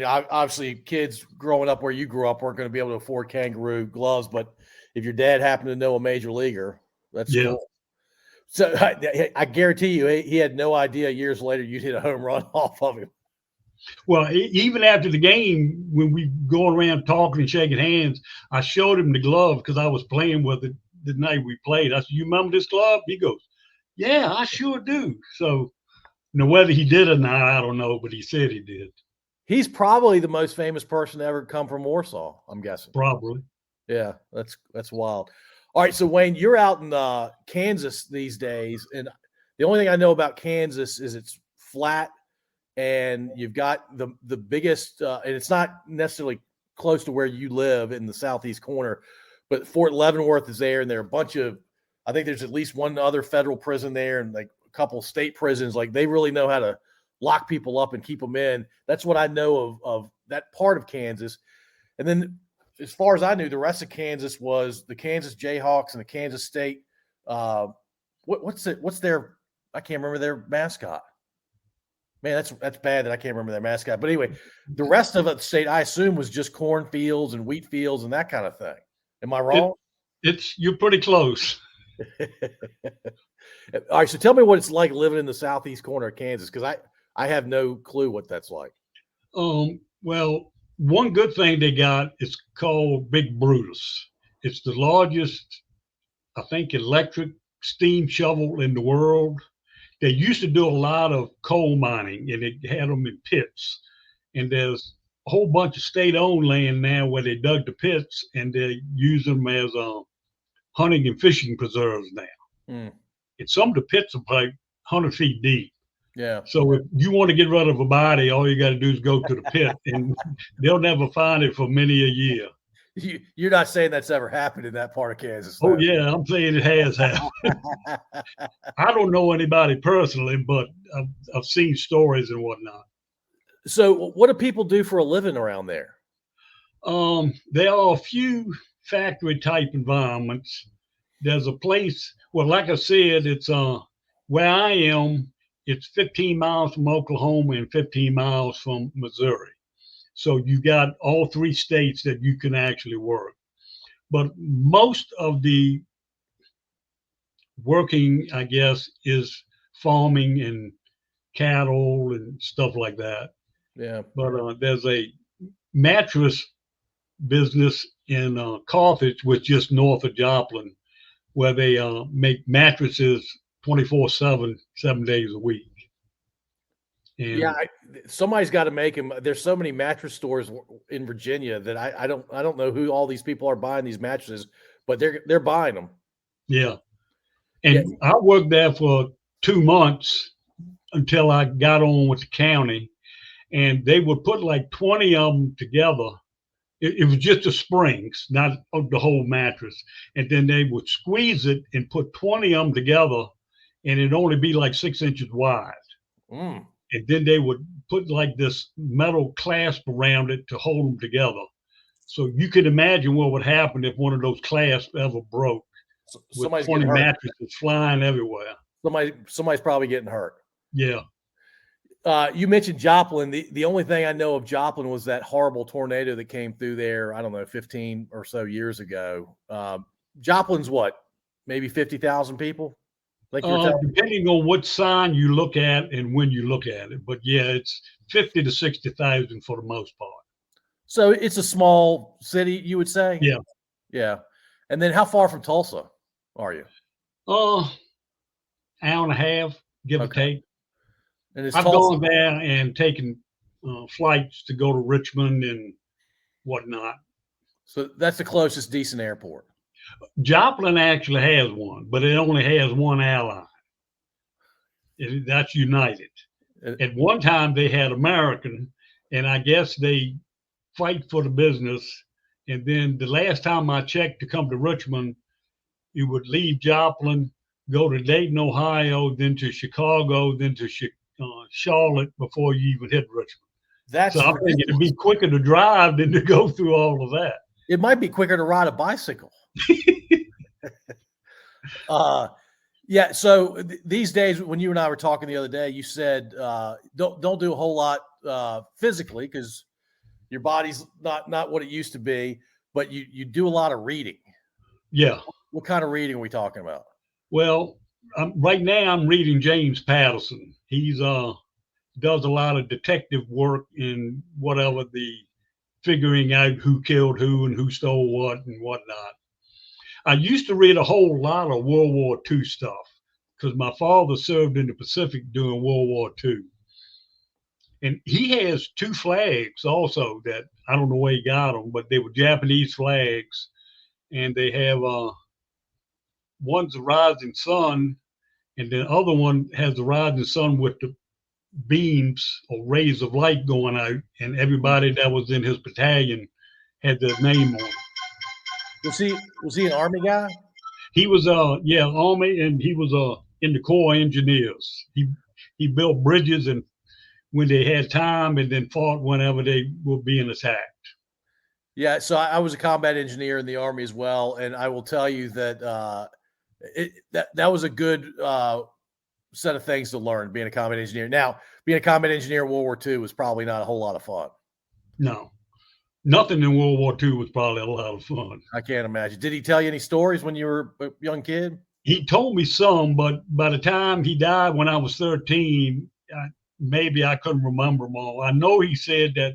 obviously kids growing up where you grew up weren't going to be able to afford kangaroo gloves, but if your dad happened to know a major leaguer, that's cool. So I guarantee you, he had no idea years later you'd hit a home run off of him. Well, even after the game, when we going around talking and shaking hands, I showed him the glove because I was playing with it the night we played. I said, "You remember this glove?" He goes, "Yeah, I sure do." So, whether he did or not, I don't know, but he said he did. He's probably the most famous person to ever come from Warsaw, I'm guessing. Probably. Yeah, that's wild. All right, so Wayne, you're out in Kansas these days, and the only thing I know about Kansas is it's flat, and you've got the biggest, and it's not necessarily close to where you live in the southeast corner, but Fort Leavenworth is there, and there are a bunch of, I think there's at least one other federal prison there, and like a couple state prisons. Like they really know how to lock people up and keep them in. That's what I know of that part of Kansas, and then. As far as I knew, the rest of Kansas was the Kansas Jayhawks and the Kansas State. What's their? I can't remember their mascot. Man, that's bad that I can't remember their mascot. But anyway, the rest of the state, I assume, was just cornfields and wheat fields and that kind of thing. Am I wrong? You're pretty close. All right, so tell me what it's like living in the southeast corner of Kansas, because I have no clue what that's like. Well. One good thing they got is called Big Brutus. It's the largest, I think, electric steam shovel in the world. They used to do a lot of coal mining, and they had them in pits. And there's a whole bunch of state-owned land now where they dug the pits, and they use them as hunting and fishing preserves now. And some of the pits are like 100 feet deep. Yeah. So if you want to get rid of a body, all you got to do is go to the pit, and they'll never find it for many a year. You're not saying that's ever happened in that part of Kansas? Oh, yeah, I'm saying it has happened. I don't know anybody personally, but I've seen stories and whatnot. So what do people do for a living around there? There are a few factory type environments. There's a place, well, like I said, it's where I am, it's 15 miles from Oklahoma and 15 miles from Missouri. So you got all three states that you can actually work. But most of the working, I guess, is farming and cattle and stuff like that. Yeah. But there's a mattress business in Carthage, which is just north of Joplin, where they make mattresses 24/7, 7 days a week. And Yeah, somebody's got to make them. There's so many mattress stores in Virginia that I don't know who all these people are buying these mattresses, but they're buying them. yeah. And I worked there for 2 months until I got on with the county, and they would put like 20 of them together. It was just the springs, not the whole mattress. And then they would squeeze it and put 20 of them together, and it'd only be like 6 inches wide. Mm. And then they would put like this metal clasp around it to hold them together. So you could imagine what would happen if one of those clasps ever broke. Somebody's with 20 getting hurt. mattresses flying everywhere. Somebody's probably getting hurt. Yeah. You mentioned Joplin. The only thing I know of Joplin was that horrible tornado that came through there, I don't know, 15 or so years ago. Joplin's what? Maybe 50,000 people? Like depending on what sign you look at and when you look at it. But yeah, it's 50 to 60,000 for the most part. So it's a small city, you would say? Yeah. Yeah. And then how far from Tulsa are you? Hour and a half, give or take. And I've gone there and taken flights to go to Richmond and whatnot. So that's the closest decent airport. Joplin actually has one, but it only has one airline. That's United. At one time, they had American, and I guess they fight for the business. And then the last time I checked to come to Richmond, you would leave Joplin, go to Dayton, Ohio, then to Chicago, then to Charlotte before you even hit Richmond. So I think it'd be quicker to drive than to go through all of that. It might be quicker to ride a bicycle. Yeah. So these days, when you and I were talking the other day, you said don't do a whole lot physically because your body's not what it used to be, but you do a lot of reading. Yeah. What kind of reading are we talking about? Well, right now I'm reading James Patterson. He's does a lot of detective work in whatever the figuring out who killed who and who stole what and whatnot. I used to read a whole lot of World War II stuff because my father served in the Pacific during World War II. And he has 2 flags also that I don't know where he got them, but they were Japanese flags. And they have one's the rising sun, and the other one has the rising sun with the beams or rays of light going out, and everybody that was in his battalion had their name on it. Was he an Army guy? He was Army, and he was in the Corps Engineers. He built bridges and when they had time, and then fought whenever they were being attacked. Yeah, so I was a combat engineer in the Army as well, and I will tell you that that was a good set of things to learn being a combat engineer. Now, being a combat engineer in World War II was probably not a whole lot of fun. No, nothing in World War II was probably a lot of fun. I can't imagine. Did he tell you any stories when you were a young kid? He told me some, but by the time he died when I was 13, maybe I couldn't remember them all. I know he said that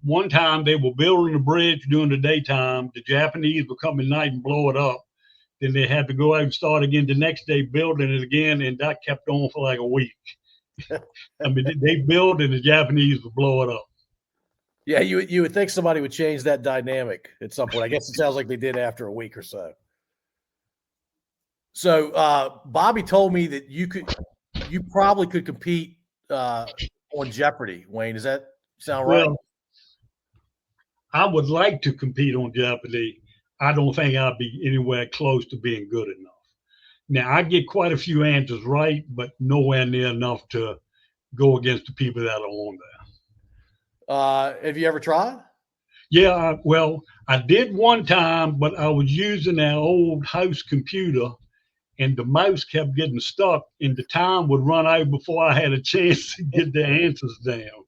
one time they were building a bridge during the daytime. The Japanese would come at night and blow it up. Then they had to go out and start again the next day building it again, and that kept on for like a week. I mean, they build and the Japanese would blow it up. Yeah, you would think somebody would change that dynamic at some point. I guess it sounds like they did after a week or so. So Bobby told me that you probably could compete on Jeopardy. Wayne, does that sound right? Well, I would like to compete on Jeopardy. I don't think I'll be anywhere close to being good enough. Now, I get quite a few answers right, but nowhere near enough to go against the people that are on there. Have you ever tried? Yeah, well, I did one time, but I was using our old house computer, and the mouse kept getting stuck, and the time would run out before I had a chance to get the answers down.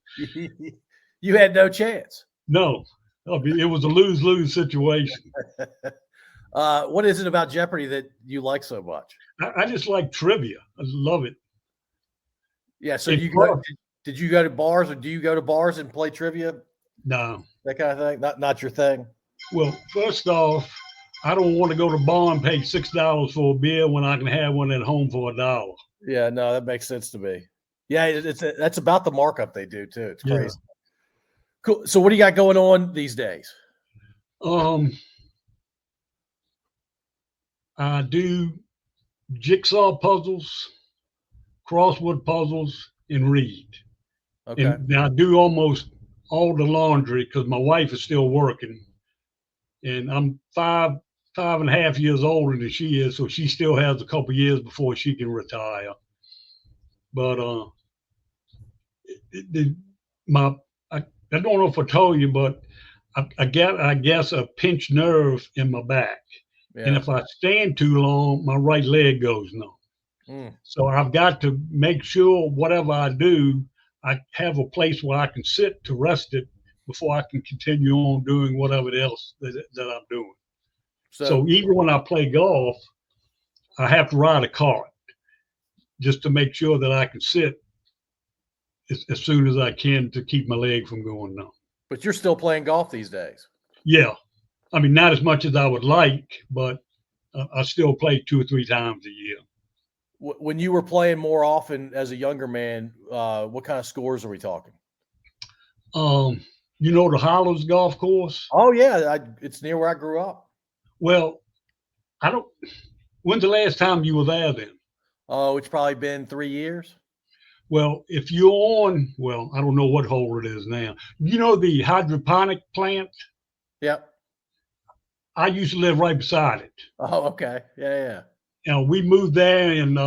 You had no chance. No, I mean, it was a lose-lose situation. What is it about Jeopardy that you like so much? I just like trivia. I love it. Yeah. So did you go to bars, or do you go to bars and play trivia? No. That kind of thing? Not your thing? Well, first off, I don't want to go to the bar and pay $6 for a beer when I can have one at home for $1. Yeah, no, that makes sense to me. Yeah, that's about the markup they do too. It's crazy. Yeah. Cool. So what do you got going on these days? I do jigsaw puzzles, crossword puzzles, and read. Okay. And I do almost all the laundry because my wife is still working, and I'm five and a half years older than she is, so she still has a couple years before she can retire. But I don't know if I told you, but I guess a pinched nerve in my back. Yeah. And if I stand too long, my right leg goes numb. So I've got to make sure whatever I do, I have a place where I can sit to rest it before I can continue on doing whatever else that I'm doing. So even when I play golf, I have to ride a cart just to make sure that I can sit as soon as I can to keep my leg from going numb. But you're still playing golf these days? Yeah. I mean, not as much as I would like, but I still play 2 or 3 times a year. When you were playing more often as a younger man, what kind of scores are we talking? You know the Hollows golf course? Oh, yeah. It's near where I grew up. Well, when's the last time you were there then? Oh, it's probably been 3 years. Well, if you're on, I don't know what hole it is now. You know the hydroponic plant? Yep. I used to live right beside it. Oh, okay. Yeah. We moved there in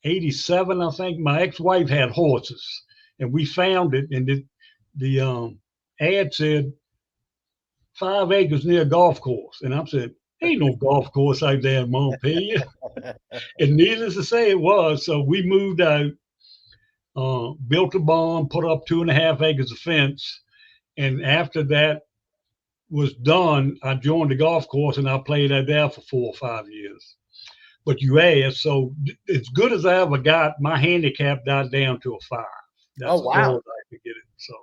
87, I think. My ex-wife had horses, and we found it, and the ad said 5 acres near a golf course. And I said, ain't no golf course out there in Montpelier. And needless to say, it was. So we moved out, built a barn, put up 2.5 acres of fence. And after that was done, I joined the golf course, and I played out there for 4 or 5 years. But you asked, so as good as I ever got, my handicap died down to a 5. That's oh, wow. I could get it. So,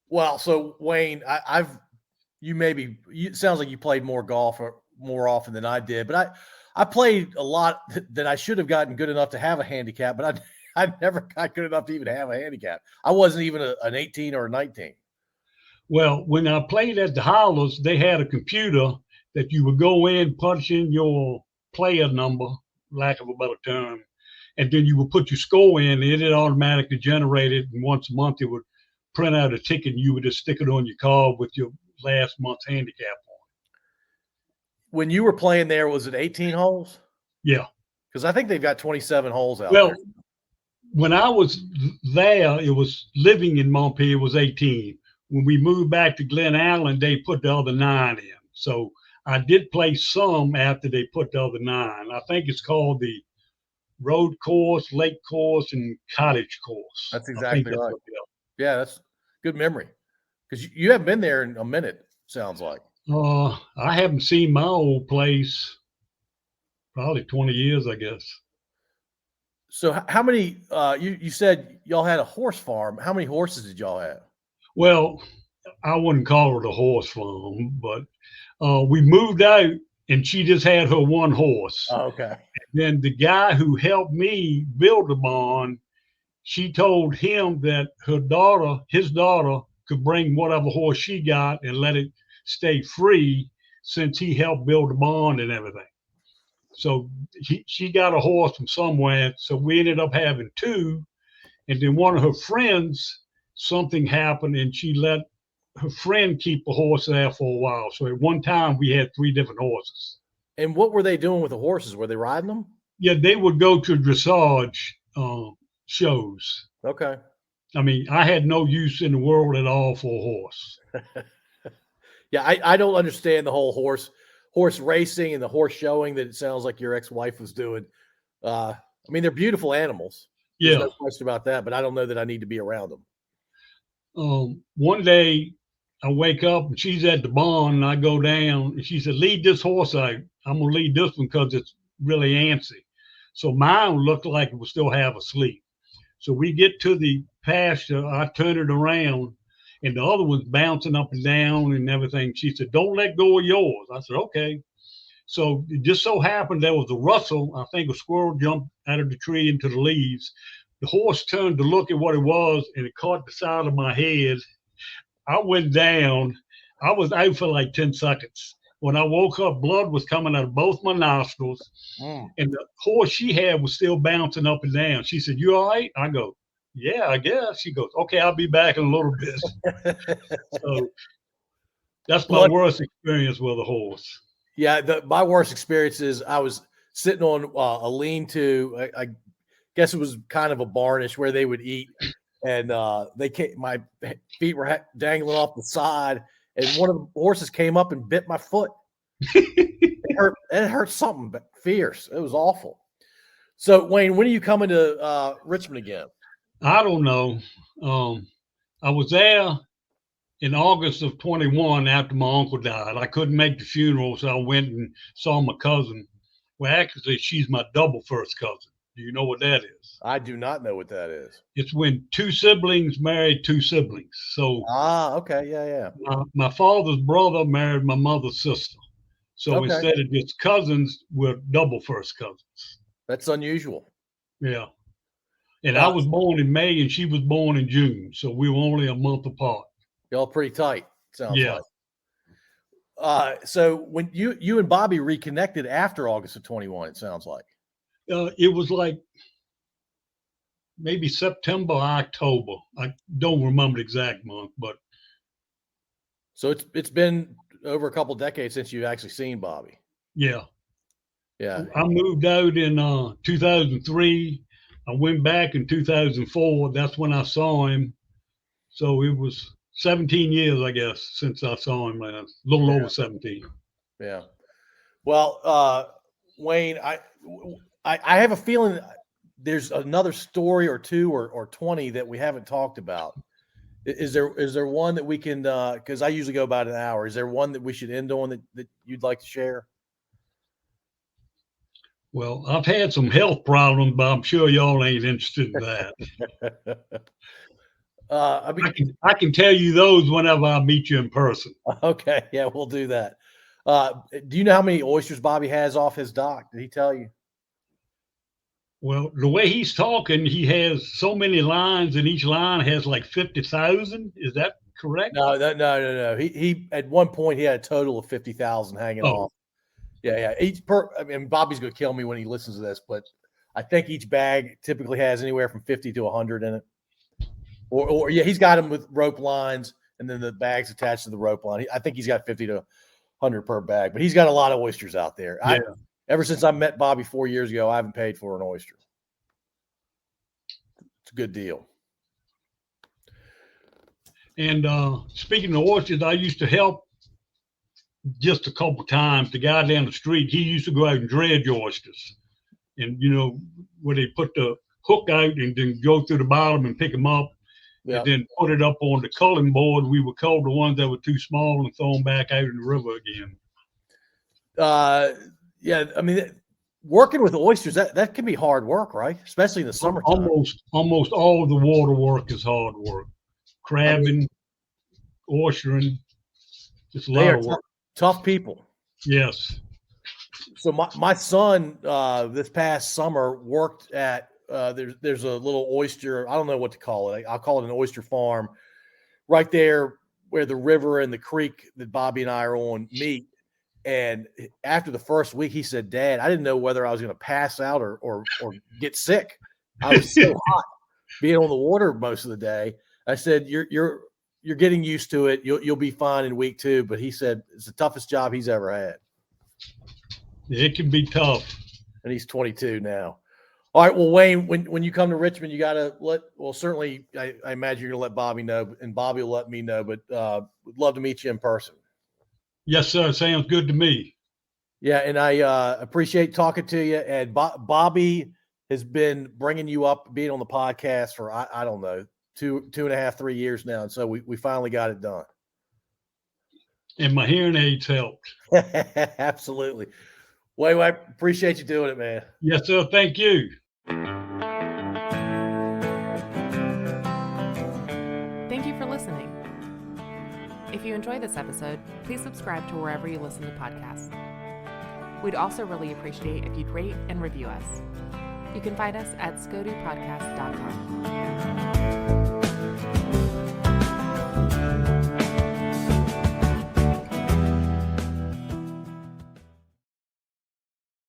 well, so Wayne, it sounds like you played more golf or more often than I did, but I played a lot that I should have gotten good enough to have a handicap, but I never got good enough to even have a handicap. I wasn't even an 18 or a 19. Well, when I played at the Hollows, they had a computer that you would go in, punch in your player number, lack of a better term, and then you would put your score in, and it automatically generated, and once a month it would print out a ticket, and you would just stick it on your card with your last month's handicap on. When you were playing there, was it 18 holes? Yeah. Because I think they've got 27 holes out there. Well, when I was there, it was living in Montpelier, it was 18. When we moved back to Glen Allen, they put the other 9 in. So I did play some after they put the other 9. I think it's called the road course, lake course, and cottage course. That's exactly right. Yeah, that's good memory. Because you haven't been there in a minute, sounds like. I haven't seen my old place probably 20 years, I guess. So how many, you said y'all had a horse farm. How many horses did y'all have? Well, I wouldn't call it a horse farm, but we moved out and she just had her one horse. Oh, okay. And then the guy who helped me build the barn, she told him that his daughter could bring whatever horse she got and let it stay free since he helped build the barn and everything. So she got a horse from somewhere. So we ended up having 2. And then one of her friends, something happened and she let her friend keep the horse there for a while. So at one time we had 3 different horses. And what were they doing with the horses? Were they riding them? Yeah, they would go to dressage shows. Okay. I mean, I had no use in the world at all for a horse. Yeah, I don't understand the whole horse racing and the horse showing that it sounds like your ex-wife was doing. I mean, they're beautiful animals. There's no question about that, but I don't know that I need to be around them. One day I wake up and she's at the barn and I go down and she said, lead this horse out. I'm going to lead this one because it's really antsy. So mine looked like it was still half asleep. So we get to the pasture, I turn it around and the other one's bouncing up and down and everything. She said, don't let go of yours. I said, okay. So it just so happened there was a rustle. I think a squirrel jumped out of the tree into the leaves. The horse turned to look at what it was and it caught the side of my head. I went down. I was out for like 10 seconds. When I woke up, blood was coming out of both my nostrils. And the horse she had was still bouncing up and down. She said, you all right? I go, yeah, I guess. She goes, okay, I'll be back in a little bit. So that's my worst experience with a horse. Yeah, my worst experience is I was sitting on a lean-to. I guess it was kind of a barnish where they would eat, and my feet were dangling off the side, and one of the horses came up and bit my foot. It hurt something but fierce. It was awful. So, Wayne, when are you coming to Richmond again? I don't know. I was there in August of 21 after my uncle died. I couldn't make the funeral, so I went and saw my cousin. Well, actually, she's my double first cousin. Do you know what that is? I do not know what that is. It's when two siblings married two siblings. So, okay, yeah. My father's brother married my mother's sister. So instead of just cousins, we're double first cousins. That's unusual. Yeah. And I was born in May and she was born in June. So we were only a month apart. Y'all pretty tight, sounds like. So when you and Bobby reconnected after August of 21, it sounds like. It was like maybe September, October. I don't remember the exact month, but. So it's been over a couple decades since you've actually seen Bobby. Yeah. Yeah. I moved out in 2003. I went back in 2004. That's when I saw him. So it was 17 years, I guess, since I saw him last. A little over 17. Yeah. Well, Wayne, I have a feeling there's another story or two or 20 that we haven't talked about. Is there one that we can, because I usually go about an hour. Is there one that we should end on that you'd like to share? Well, I've had some health problems, but I'm sure y'all ain't interested in that. I can tell you those whenever I meet you in person. Okay, yeah, we'll do that. Do you know how many oysters Bobby has off his dock? Did he tell you? Well, the way he's talking, he has so many lines, and each line has like 50,000. Is that correct? No. He at one point he had a total of 50,000 hanging off. Yeah. I mean, Bobby's gonna kill me when he listens to this, but I think each bag typically has anywhere from 50 to 100 in it. Or he's got them with rope lines, and then the bags attached to the rope line. I think he's got 50 to 100 per bag, but he's got a lot of oysters out there. Yeah. Ever since I met Bobby 4 years ago, I haven't paid for an oyster. It's a good deal. And speaking of oysters, I used to help just a couple times. The guy down the street, he used to go out and dredge oysters. And, where they put the hook out and then go through the bottom and pick them up. Yeah. And then put it up on the culling board. We would cull the ones that were too small and throw them back out in the river again. Yeah, I mean, working with oysters, that can be hard work, right? Especially in the summertime. Almost all of the water work is hard work. Crabbing, oystering, just a lot of work. Tough people. Yes. So my son this past summer worked at there's a little oyster, I don't know what to call it. I'll call it an oyster farm right there where the river and the creek that Bobby and I are on meet. And after the first week, he said, "Dad, I didn't know whether I was going to pass out or get sick. I was so hot being on the water most of the day." I said, "You're getting used to it. You'll be fine in week 2." But he said it's the toughest job he's ever had. It can be tough. And he's 22 now. All right. Well, Wayne, when you come to Richmond, you got to certainly, I imagine you're going to let Bobby know, and Bobby will let me know, but we'd love to meet you in person. Yes, sir. Sounds good to me. Yeah, and I appreciate talking to you. And Bobby has been bringing you up, being on the podcast for I don't know, 2.5, 3 years now, and so we finally got it done. And my hearing aids helped. Absolutely. Well, I appreciate you doing it, man. Yes, sir. Thank you. Thank you for listening. If you enjoyed this episode, please subscribe to wherever you listen to podcasts. We'd also really appreciate if you'd rate and review us. You can find us at scodupodcast.com.